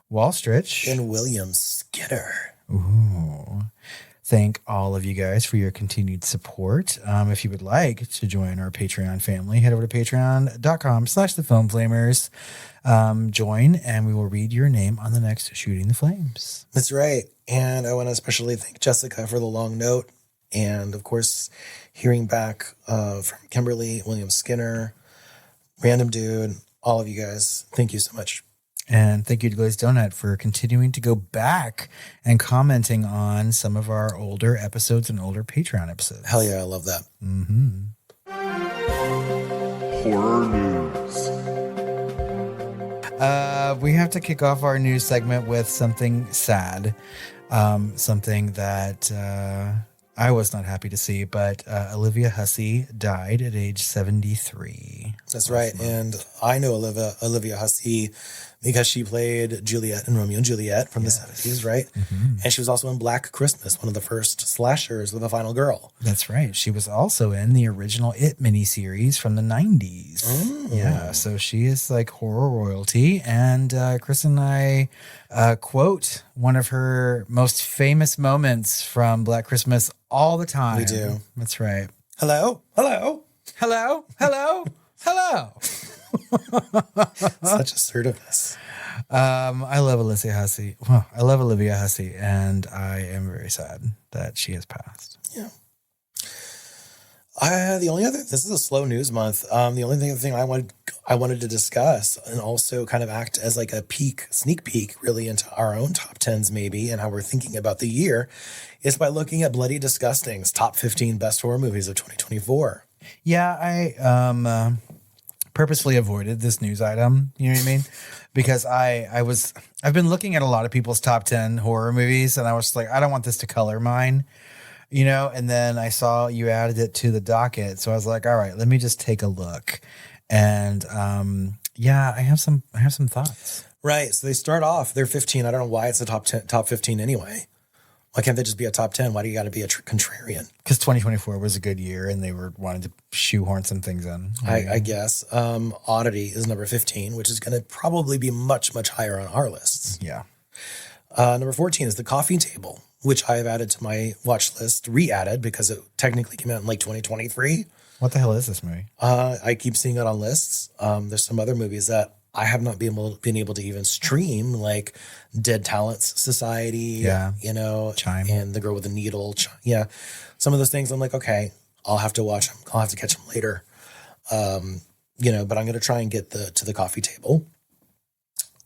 Wallstritch. And William Skidder. Ooh. Thank all of you guys for your continued support. If you would like to join our Patreon family, head over to patreon.com/thefilmflamers. Join and we will read your name on the next Shooting the Flames. That's right. And I want to especially thank Jessica for the long note. And of course, hearing back from Kimberly, William Skinner, Random Dude, all of you guys. Thank you so much. And thank you to GlazedDonut for continuing to go back and commenting on some of our older episodes and older Patreon episodes. Hell yeah, I love that. Mm-hmm. Horror news. We have to kick off our news segment with something sad. Something that I was not happy to see, but Olivia Hussey died at age 73. That's right. And I know Olivia Hussey because she played Juliet in Romeo and Juliet from the 70s, right? Mm-hmm. And she was also in Black Christmas, one of the first slashers with a final girl. That's right. She was also in the original It miniseries from the 90s. Oh. Yeah, so she is like horror royalty. And Chris and I quote one of her most famous moments from Black Christmas all the time. We do. That's right. Hello? Hello? Hello? Hello? Hello? Such assertiveness. I love Olivia Hussey. Well, I love Olivia Hussey, and I am very sad that she has passed. Yeah. This is a slow news month. The only thing I wanted to discuss and also kind of act as like a sneak peek really into our own top 10s maybe and how we're thinking about the year is by looking at Bloody Disgusting's top 15 best horror movies of 2024. Yeah, I purposefully avoided this news item, you know what I mean? Because I've been looking at a lot of people's top 10 horror movies and I was like, I don't want this to color mine, you know? And then I saw you added it to the docket. So I was like, all right, let me just take a look. And yeah, I have some thoughts. Right. So they start off, they're 15. I don't know why it's a top 15 anyway. Why can't they just be a top 10? Why do you got to be a contrarian? Because 2024 was a good year and they were wanting to shoehorn some things in. I guess. Oddity is number 15, which is going to probably be much, much higher on our lists. Yeah. Number 14 is The Coffee Table, which I've added to my watch list, re-added because it technically came out in like 2023. What the hell is this movie? I keep seeing it on lists. There's some other movies that I have not been able to even stream, like Dead Talents Society, you know, Chime, and The Girl with the Needle. Yeah. Some of those things I'm like, okay, I'll have to watch them. I'll have to catch them later. You know, but I'm going to try and get to The Coffee Table.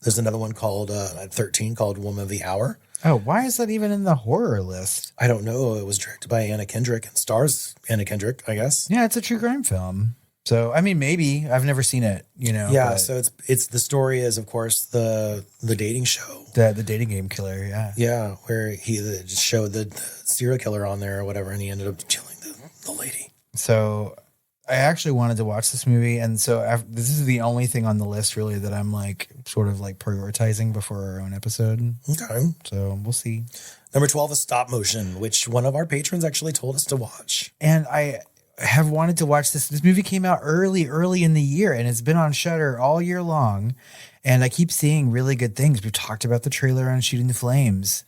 There's another one called 13 called Woman of the Hour. Oh, why is that even in the horror list? I don't know. It was directed by Anna Kendrick and stars Anna Kendrick, I guess. Yeah, it's a true crime film. So, I mean, maybe I've never seen it, you know. Yeah. So it's the story is, of course, the dating show, the dating game killer. Yeah. Yeah. Where he showed the serial killer on there or whatever. And he ended up killing the lady. So I actually wanted to watch this movie. And so this is the only thing on the list really that I'm like sort of like prioritizing before our own episode. Okay. So we'll see. Number 12 is Stop Motion, which one of our patrons actually told us to watch. And I have wanted to watch this. This movie came out early in the year and it's been on Shudder all year long. And I keep seeing really good things. We've talked about the trailer on Shooting the Flames.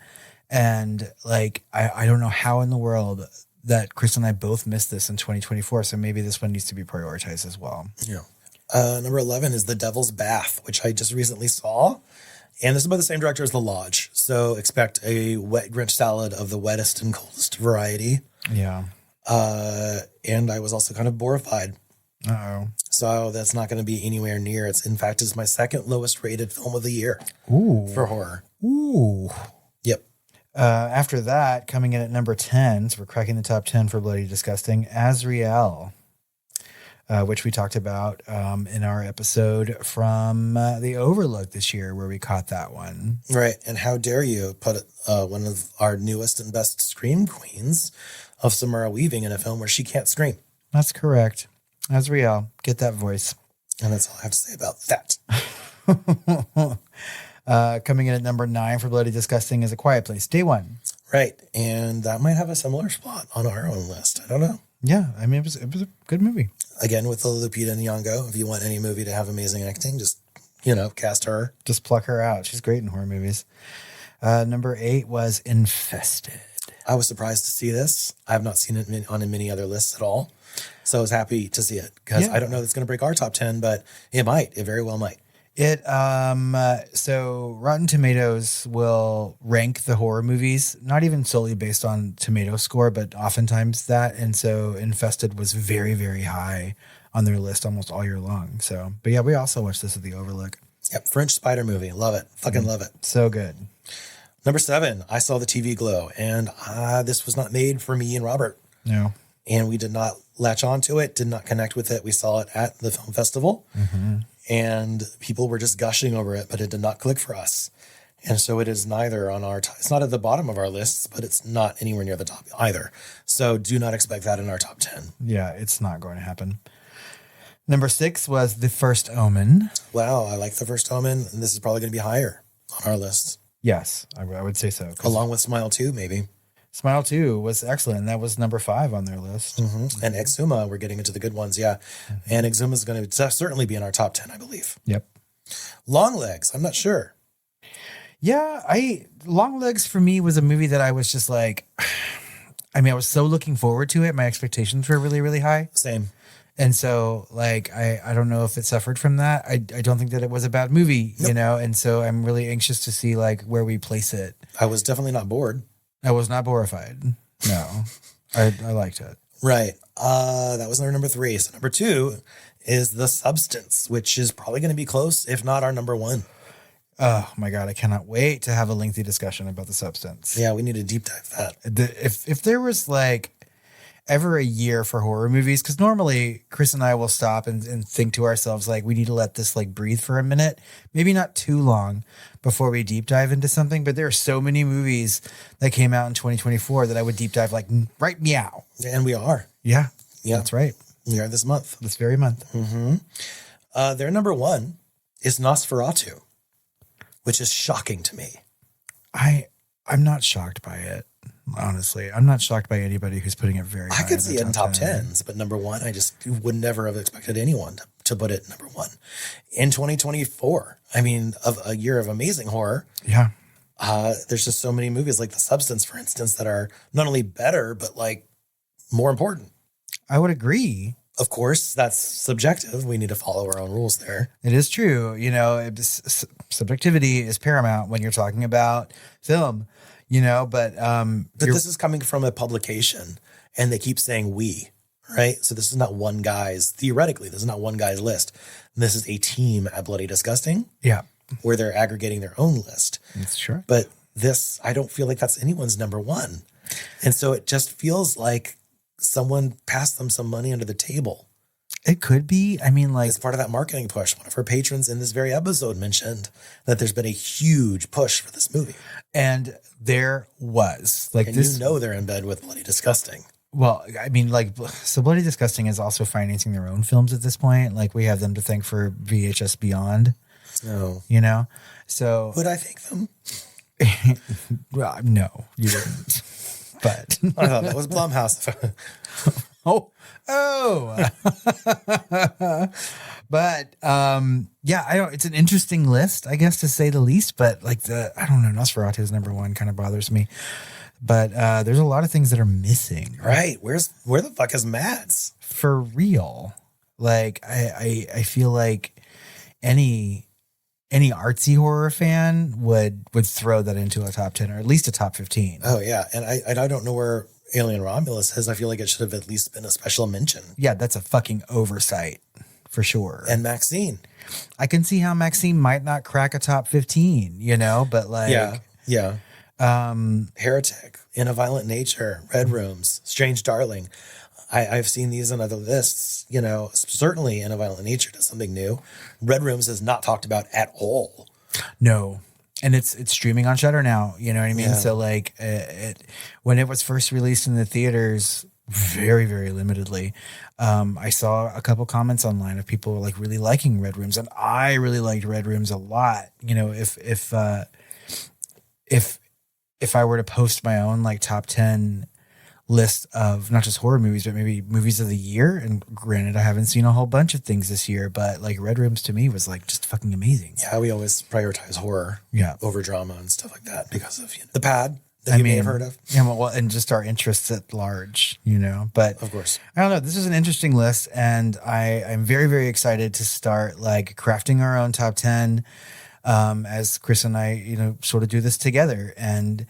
And like, I don't know how in the world that Chris and I both missed this in 2024. So maybe this one needs to be prioritized as well. Yeah. Number 11 is The Devil's Bath, which I just recently saw. And this is by the same director as The Lodge. So expect a wet Grinch salad of the wettest and coldest variety. Yeah. And I was also kind of horrified. Uh-oh. So that's not going to be anywhere near. In fact, it's my second lowest rated film of the year. Ooh. For horror. Ooh. Yep. After that, coming in at number 10, so we're cracking the top 10 for Bloody Disgusting, Azrael, which we talked about in our episode from The Overlook this year, where we caught that one. Right. And how dare you put one of our newest and best scream queens of Samara Weaving in a film where she can't scream. That's correct. Azrael, get that voice. And that's all I have to say about that. Coming in at number 9 for Bloody Disgusting is A Quiet Place, Day One. Right. And that might have a similar spot on our own list. I don't know. Yeah. I mean, it was a good movie. Again, with Lupita Nyong'o, if you want any movie to have amazing acting, just, cast her. Just pluck her out. She's great in horror movies. Number 8 was Infested. I was surprised to see this. I have not seen it on many other lists at all. So I was happy to see it because I don't know if it's going to break our top 10, but it might. It very well might. So Rotten Tomatoes will rank the horror movies, not even solely based on tomato score, but oftentimes that. And so Infested was very, very high on their list almost all year long. So, but yeah, we also watched this at the Overlook. Yep, French spider movie. Love it. Fucking love it. So good. Number 7, I saw the TV Glow, and this was not made for me and Robert. No. And we did not latch onto it, did not connect with it. We saw it at the film festival, and people were just gushing over it, but it did not click for us. And so it is neither on our it's not at the bottom of our lists, but it's not anywhere near the top either. So do not expect that in our top 10. Yeah, it's not going to happen. Number 6 was The First Omen. Wow, I like The First Omen, and this is probably going to be higher on our list. Yes, I would say so. Along with Smile 2, maybe. Smile 2 was excellent. That was number 5 on their list. And Exuma, we're getting into the good ones, yeah. And Exuma is going to certainly be in our top 10, I believe. Yep. Long Legs, I'm not sure. Yeah, Long Legs for me was a movie that I was just like, I mean, I was so looking forward to it. My expectations were really, really high. Same. And so, like, I don't know if it suffered from that. I don't think that it was a bad movie, you know? And so I'm really anxious to see, like, where we place it. I was definitely not bored. I was not horrified. No, I liked it. Right. That was our number 3. So number 2 is The Substance, which is probably going to be close, if not our number 1. Oh my God, I cannot wait to have a lengthy discussion about The Substance. Yeah, we need to deep dive that. If there was like ever a year for horror movies, because normally Chris and I will stop and think to ourselves, like, we need to let this like breathe for a minute, maybe not too long before we deep dive into something. But there are so many movies that came out in 2024 that I would deep dive like right meow. And we are. Yeah, Yeah. that's right. We are this month. This very month. Their number 1 is Nosferatu, which is shocking to me. I'm not shocked by it. Honestly, I'm not shocked by anybody who's putting it very high. I could see it in top 10. 10s, but number 1, I just would never have expected anyone to put it number 1 in 2024. I mean, of a year of amazing horror. Yeah. There's just so many movies like The Substance, for instance, that are not only better, but like more important. I would agree. Of course, that's subjective. We need to follow our own rules there. It is true. You know, subjectivity is paramount when you're talking about film, you know, but this is coming from a publication and they keep saying we, right? So this is not one guy's, theoretically, this is not one guy's list. This is a team at Bloody Disgusting. Yeah. Where they're aggregating their own list. That's true. But this, I don't feel like that's anyone's number 1. And so it just feels like someone passed them some money under the table. It could be. I mean, like, as part of that marketing push. One of our patrons in this very episode mentioned that there's been a huge push for this movie. And there was like and this. You know, they're in bed with Bloody Disgusting. Well, I mean, like, so Bloody Disgusting is also financing their own films at this point. Like, we have them to thank for VHS Beyond. Oh, you know, so would I thank them? Well, no, you wouldn't. But I thought that was Blumhouse. oh, but yeah, I don't. It's an interesting list, I guess, to say the least. But like I don't know, Nosferatu is number 1, kind of bothers me. But there's a lot of things that are missing. Right? Where the fuck is Mads? For real? Like I feel like any artsy horror fan would throw that into a top 10 or at least a top 15. Oh yeah. And I don't know where Alien Romulus is. I feel like it should have at least been a special mention. Yeah, that's a fucking oversight for sure. And Maxine. I can see how Maxine might not crack a top 15, you know, but like Yeah. Heretic, In a Violent Nature, Red Rooms, Strange Darling. I've seen these on other lists, you know, certainly In a Violent Nature does something new. Red Rooms is not talked about at all. No. And it's streaming on Shudder now, you know what I mean? Yeah. So like when it was first released in the theaters, very, very limitedly, I saw a couple comments online of people like really liking Red Rooms, and I really liked Red Rooms a lot. You know, if I were to post my own like top 10 list of not just horror movies, but maybe movies of the year. And granted, I haven't seen a whole bunch of things this year, but like Red Rooms to me was like just fucking amazing. Yeah, we always prioritize horror over drama and stuff like that because of The Pad that you may have heard of. Yeah, well, and just our interests at large, you know. But of course, I don't know. This is an interesting list, and I'm very, very excited to start like crafting our own top 10 as Chris and I, you know, sort of do this together. And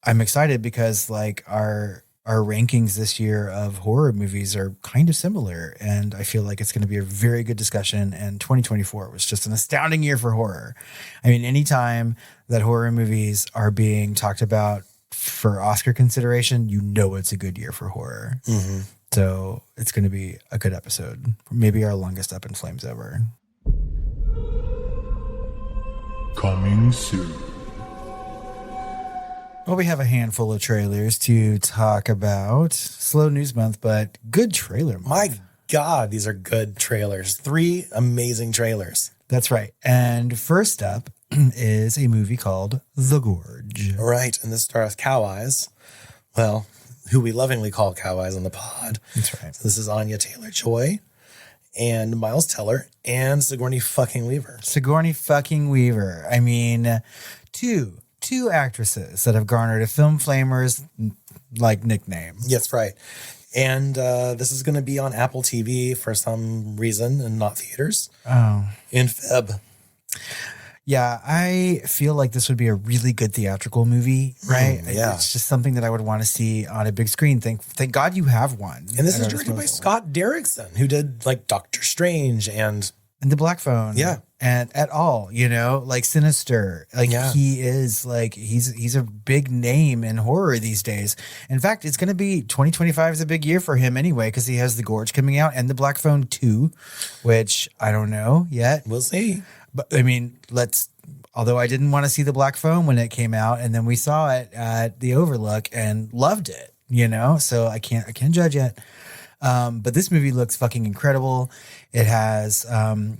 I'm excited because like our our rankings this year of horror movies are kind of similar. And I feel like it's going to be a very good discussion. And 2024 was just an astounding year for horror. I mean, anytime that horror movies are being talked about for Oscar consideration, you know it's a good year for horror. Mm-hmm. So it's going to be a good episode. Maybe our longest Up in Flames ever. Coming soon. Well, we have a handful of trailers to talk about. Slow news month, but good trailer month. My God, these are good trailers. 3 amazing trailers. That's right. And first up is a movie called The Gorge. Right. And this stars Cow Eyes. Well, who we lovingly call Cow Eyes on the pod. That's right. So this is Anya Taylor-Joy and Miles Teller and Sigourney fucking Weaver. Sigourney fucking Weaver. I mean, two actresses that have garnered a Film Flamers like nickname. Yes, right. And this is going to be on Apple TV for some reason and not theaters. Oh. In Feb. Yeah, I feel like this would be a really good theatrical movie, right? Yeah. It's just something that I would want to see on a big screen. Thank God you have one. And this at is our directed by disposal. Scott Derrickson, who did like Doctor Strange and And The Black Phone. Yeah. And at all, like Sinister. Like Yeah. he is like, he's a big name in horror these days. In fact, it's going to be 2025 is a big year for him anyway, because he has The Gorge coming out and The Black Phone 2, which I don't know yet. we'll see. But I mean, although I didn't want to see The Black Phone when it came out, and then we saw it at the Overlook and loved it, so I can't judge yet. But this movie looks fucking incredible. It has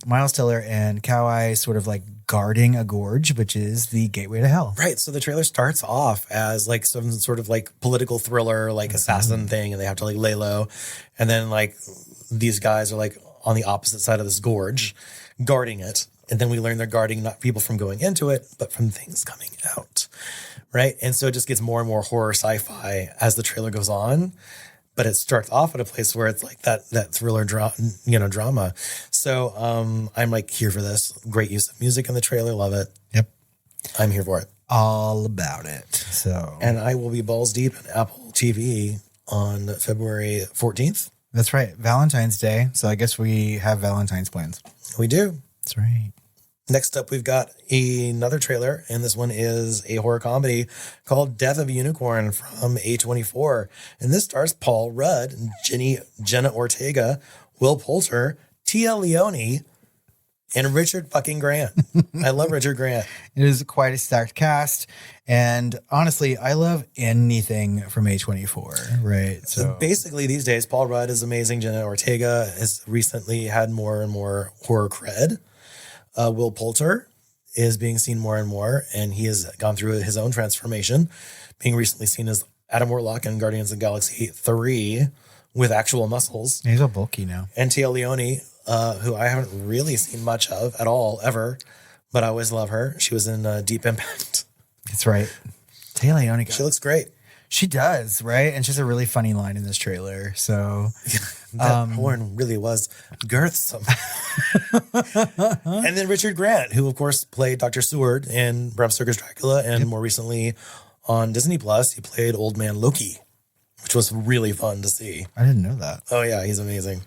Miles Teller and Cow Eyes sort of like guarding a gorge, which is the gateway to hell. Right. So the trailer starts off as like some sort of like political thriller, like assassin thing, and they have to like lay low. And then like these guys are like on the opposite side of this gorge guarding it. And then we learn they're guarding not people from going into it, but from things coming out. Right. And so it just gets more and more horror sci-fi as the trailer goes on. But it starts off at a place where it's like that thriller drama. So I'm like here for this. Great use of music in the trailer. Love it. Yep. I'm here for it. All about it. So, And I will be balls deep in Apple TV on February 14th. that's right. Valentine's Day. So I guess we have Valentine's plans. We do. That's right. Next up, we've got another trailer, and this one is a horror comedy called Death of a Unicorn from A24. And this stars Paul Rudd, Jenna Ortega, Will Poulter, Tia Leone, and Richard fucking Grant. I love Richard Grant. It is quite a stacked cast. And honestly, I love anything from A24, right? So basically, these days, Paul Rudd is amazing. Jenna Ortega has recently had more and more horror cred. Will Poulter is being seen more and more, and he has gone through his own transformation, being recently seen as Adam Warlock in Guardians of the Galaxy 3 with actual muscles. he's all bulky now. And Tia Leone, who I haven't really seen much of at all, ever, but I always love her. She was in Deep Impact. That's right. Tia Leone. She looks great. She does, right? And she has a really funny line in this trailer. So That horn really was girthsome. And then Richard Grant, who of course played Dr. Seward in Bram Stoker's Dracula, and more recently on Disney Plus, he played Old Man Loki, which was really fun to see. I didn't know that. Oh yeah, he's amazing.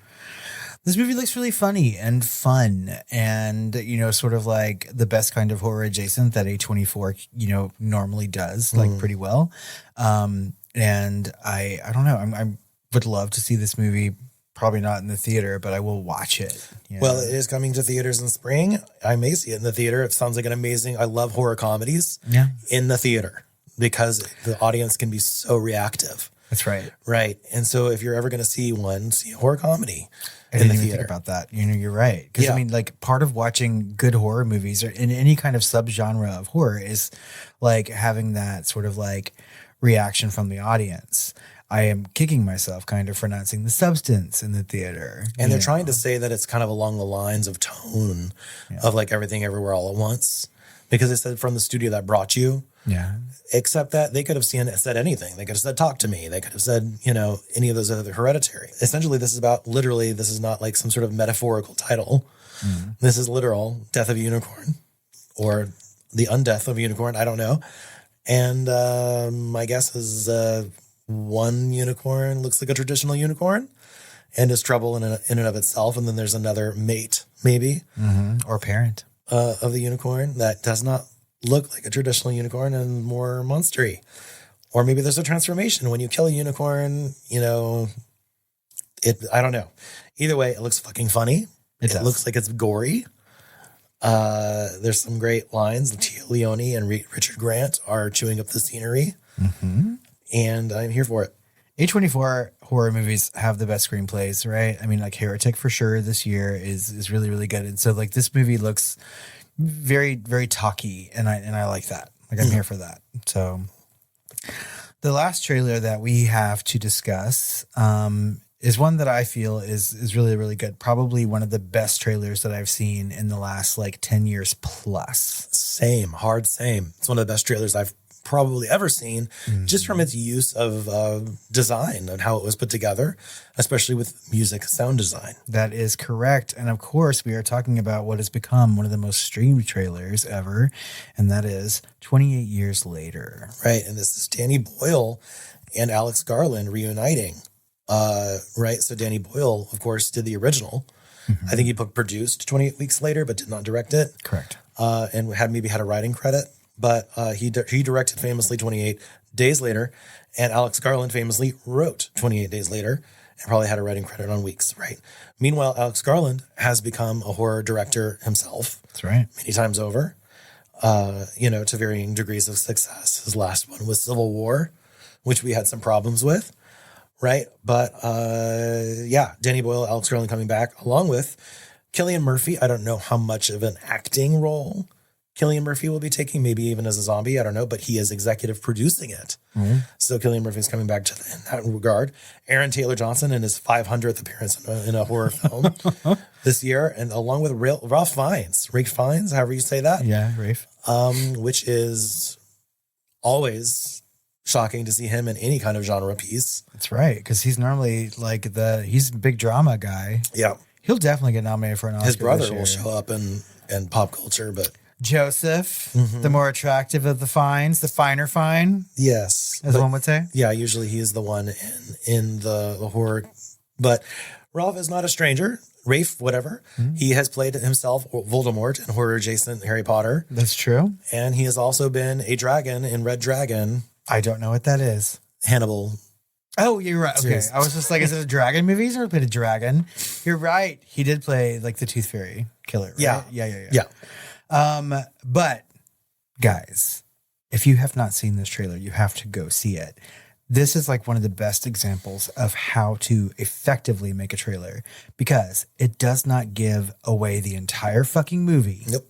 This movie looks really funny and fun and, sort of like the best kind of horror adjacent that A24, normally does like pretty well. And I don't know. I would love to see this movie. Probably not in the theater, but I will watch it. Well, it is coming to theaters in spring. I may see it in the theater. It sounds like an amazing. I love horror comedies in the theater because the audience can be so reactive. That's right. Right. And so if you're ever going to see a horror comedy I in didn't the even theater. think about that. You're right. Because I mean, like part of watching good horror movies or in any kind of subgenre of horror is like having that sort of like reaction from the audience. I am kicking myself kind of for not seeing The Substance in the theater. And they're trying to say that it's kind of along the lines of tone of like Everything Everywhere All at Once, because they said from the studio that brought you. Yeah. Except that they could have said anything. They could have said, talk to me. They could have said, any of those other Hereditary. Essentially, this is not like some sort of metaphorical title. This is literal Death of a Unicorn or The Undeath of a Unicorn. I don't know. And my guess is one unicorn looks like a traditional unicorn and is trouble in and of itself. And then there's another mate, maybe, or parent of the unicorn that does not look like a traditional unicorn and more monstery. Or maybe there's a transformation. When you kill a unicorn, you know, I don't know. Either way, it looks fucking funny. It looks like it's gory. There's some great lines. Tia Leone and Richard Grant are chewing up the scenery. And I'm here for it. A24 horror movies have the best screenplays, right? I mean, like Heretic for sure this year is really, really good. And so like this movie looks very, very talky, and I like that. Like I'm here for that. So the last trailer that we have to discuss is one that I feel is really, really good. Probably one of the best trailers that I've seen in the last like 10 years plus. Same. It's one of the best trailers I've probably ever seen, just from its use of design and how it was put together, especially with music sound design. That is correct. And of course, we are talking about what has become one of the most streamed trailers ever, and that is 28 Years Later. Right. And this is Danny Boyle and Alex Garland reuniting. Right. So Danny Boyle, of course, did the original. I think he produced 28 Weeks Later, but did not direct it. Correct. And had a writing credit. But he directed famously 28 Days Later, and Alex Garland famously wrote 28 Days Later and probably had a writing credit on Weeks, right? Meanwhile, Alex Garland has become a horror director himself. That's right. Many times over, to varying degrees of success. His last one was Civil War, which we had some problems with, right? But Danny Boyle, Alex Garland coming back, along with Cillian Murphy. I don't know how much of an acting role Cillian Murphy will be taking, maybe even as a zombie. I don't know, but he is executive producing it. So Cillian Murphy is coming back in that regard. Aaron Taylor Johnson in his 500th appearance in a horror film this year, and along with Ralph Fiennes, however you say that. Yeah, Rafe. Which is always shocking to see him in any kind of genre piece. That's right, because he's normally like he's a big drama guy. Yeah. He'll definitely get nominated for an Oscar. His brother this year will show up in pop culture, but Joseph, the more attractive of the Fiennes, the finer fine. Yes. As one would say. Yeah, usually he is the one in the horror. But Ralph is not a stranger. Rafe, whatever. He has played himself Voldemort in horror-adjacent Harry Potter. That's true. And he has also been a dragon in Red Dragon. I don't know what that is. Hannibal. Oh, you're right. Okay. I was just like, is it a dragon movie? He's never played a dragon. You're right. He did play like the Tooth Fairy killer, right? Yeah. But guys, if you have not seen this trailer, you have to go see it. This is like one of the best examples of how to effectively make a trailer, because it does not give away the entire fucking movie. Nope.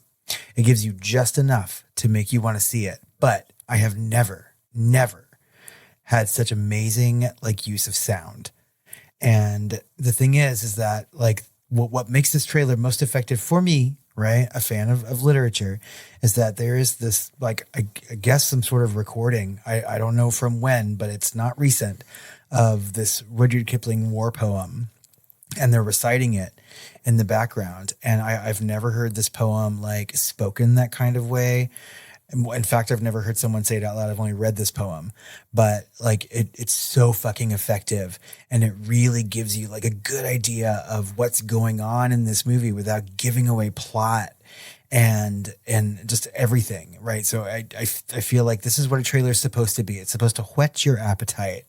It gives you just enough to make you want to see it. But I have never had such amazing like use of sound. And the thing is that like what makes this trailer most effective for me, right, a fan of literature, is that there is this, like, I guess some sort of recording, I don't know from when, but it's not recent, of this Rudyard Kipling war poem, and they're reciting it in the background. And I've never heard this poem like spoken that kind of way. In fact, I've never heard someone say it out loud. I've only read this poem, but like it's so fucking effective, and it really gives you like a good idea of what's going on in this movie without giving away plot and just everything, right? So I feel like this is what a trailer is supposed to be. It's supposed to whet your appetite.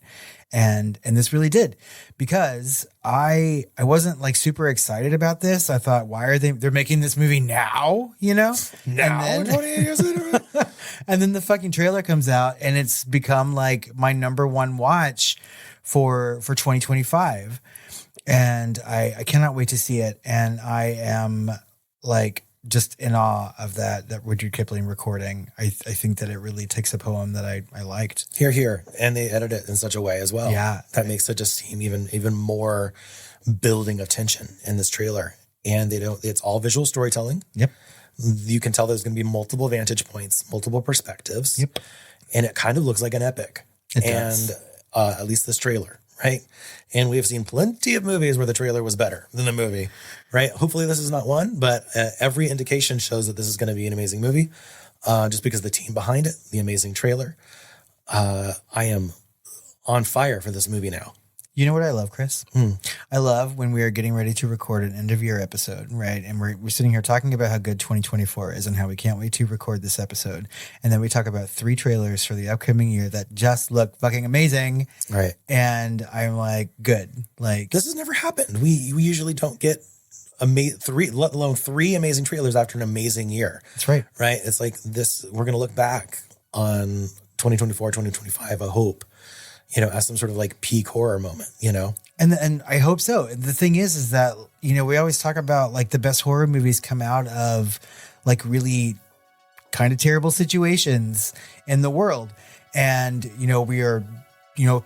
And this really did, because I wasn't like super excited about this. I thought, why are they're making this movie now, Now? And then the fucking trailer comes out, and it's become like my number one watch for 2025. And I cannot wait to see it. And I am like just in awe of that Rudyard Kipling recording. I think that it really takes a poem that I liked. Here. And they edit it in such a way as well. Yeah. That makes it just seem even more building of tension in this trailer. And it's all visual storytelling. Yep. You can tell there's going to be multiple vantage points, multiple perspectives. Yep. And it kind of looks like an epic. It does. And at least this trailer, right? And we have seen plenty of movies where the trailer was better than the movie, right? Hopefully this is not one, but every indication shows that this is going to be an amazing movie, just because the team behind it, the amazing trailer. I am on fire for this movie now. You know what I love, Chris? I love when we are getting ready to record an end of year episode, right? And we're sitting here talking about how good 2024 is and how we can't wait to record this episode. And then we talk about 3 trailers for the upcoming year that just look fucking amazing. Right. And I'm like, good. Like, This has never happened. We usually don't get 3, let alone 3 amazing trailers after an amazing year. that's right. Right? It's like this, we're going to look back on 2024, 2025, I hope, as some sort of like peak horror moment, And I hope so. The thing is that, we always talk about like the best horror movies come out of like really kind of terrible situations in the world. And, we are,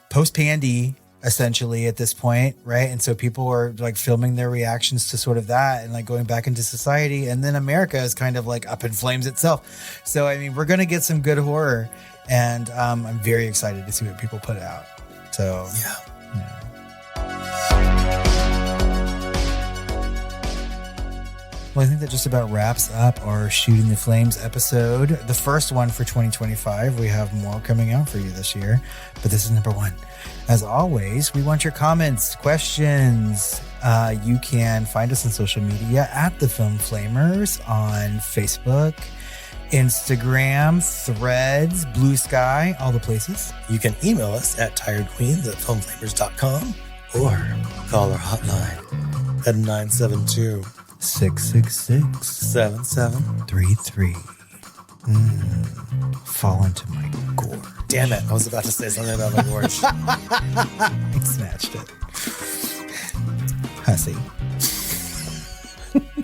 post-pandy essentially at this point, right? And so people are like filming their reactions to sort of that and like going back into society. And then America is kind of like up in flames itself. So, I mean, we're going to get some good horror. And I'm very excited to see what people put out. So, yeah. Well, I think that just about wraps up our Shooting the Flames episode. The first one for 2025. We have more coming out for you this year, but this is number 1. As always, we want your comments, questions. You can find us on social media at The Film Flamers on Facebook, Instagram, Threads, Blue Sky, all the places. You can email us at tiredqueens@filmflamers.com or call our hotline at 972 666 7733. Fall into my gore. Damn it. I was about to say something about my gorge. I snatched it. Hussey.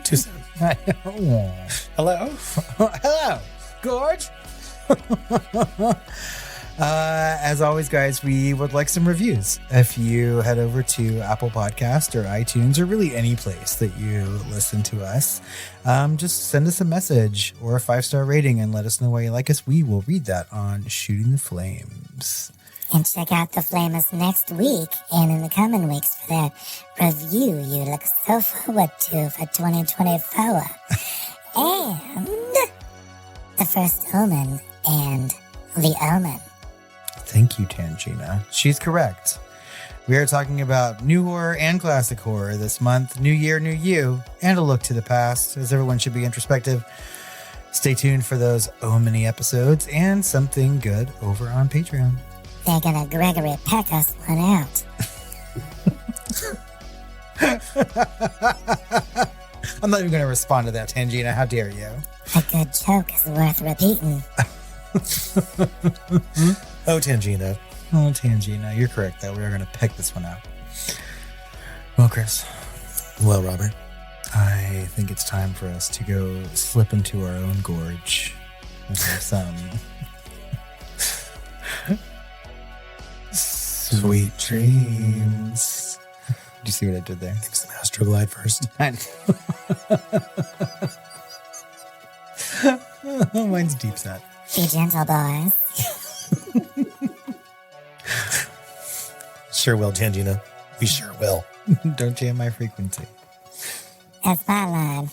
Too soon. Hello. Hello, Gorge. As always, guys, we would like some reviews. If you head over to Apple Podcast or iTunes or really any place that you listen to us, just send us a message or a 5-star rating and let us know why you like us. We will read that on Shooting the Flames. And check out the Flamers next week and in the coming weeks for that review you look so forward to for 2024. And the First Omen and the Omen. Thank you, Tangina. She's correct. We are talking about new horror and classic horror this month. New year, new you, and a look to the past, as everyone should be introspective. Stay tuned for those Omen-y episodes and something good over on Patreon. They're gonna Gregory peck us one out. I'm not even going to respond to that, Tangina. How dare you? A good joke is worth repeating. Oh, Tangina. Oh, Tangina, you're correct, though. We are going to pick this one out. Well, Chris. Well, Robert. I think it's time for us to go slip into our own gorge and have some sweet dreams. Do you see what I did there? Give some Astroglide first. Mine's deep set. Be gentle, boys. Sure will, Tangina. We sure will. Don't jam my frequency. That's my line.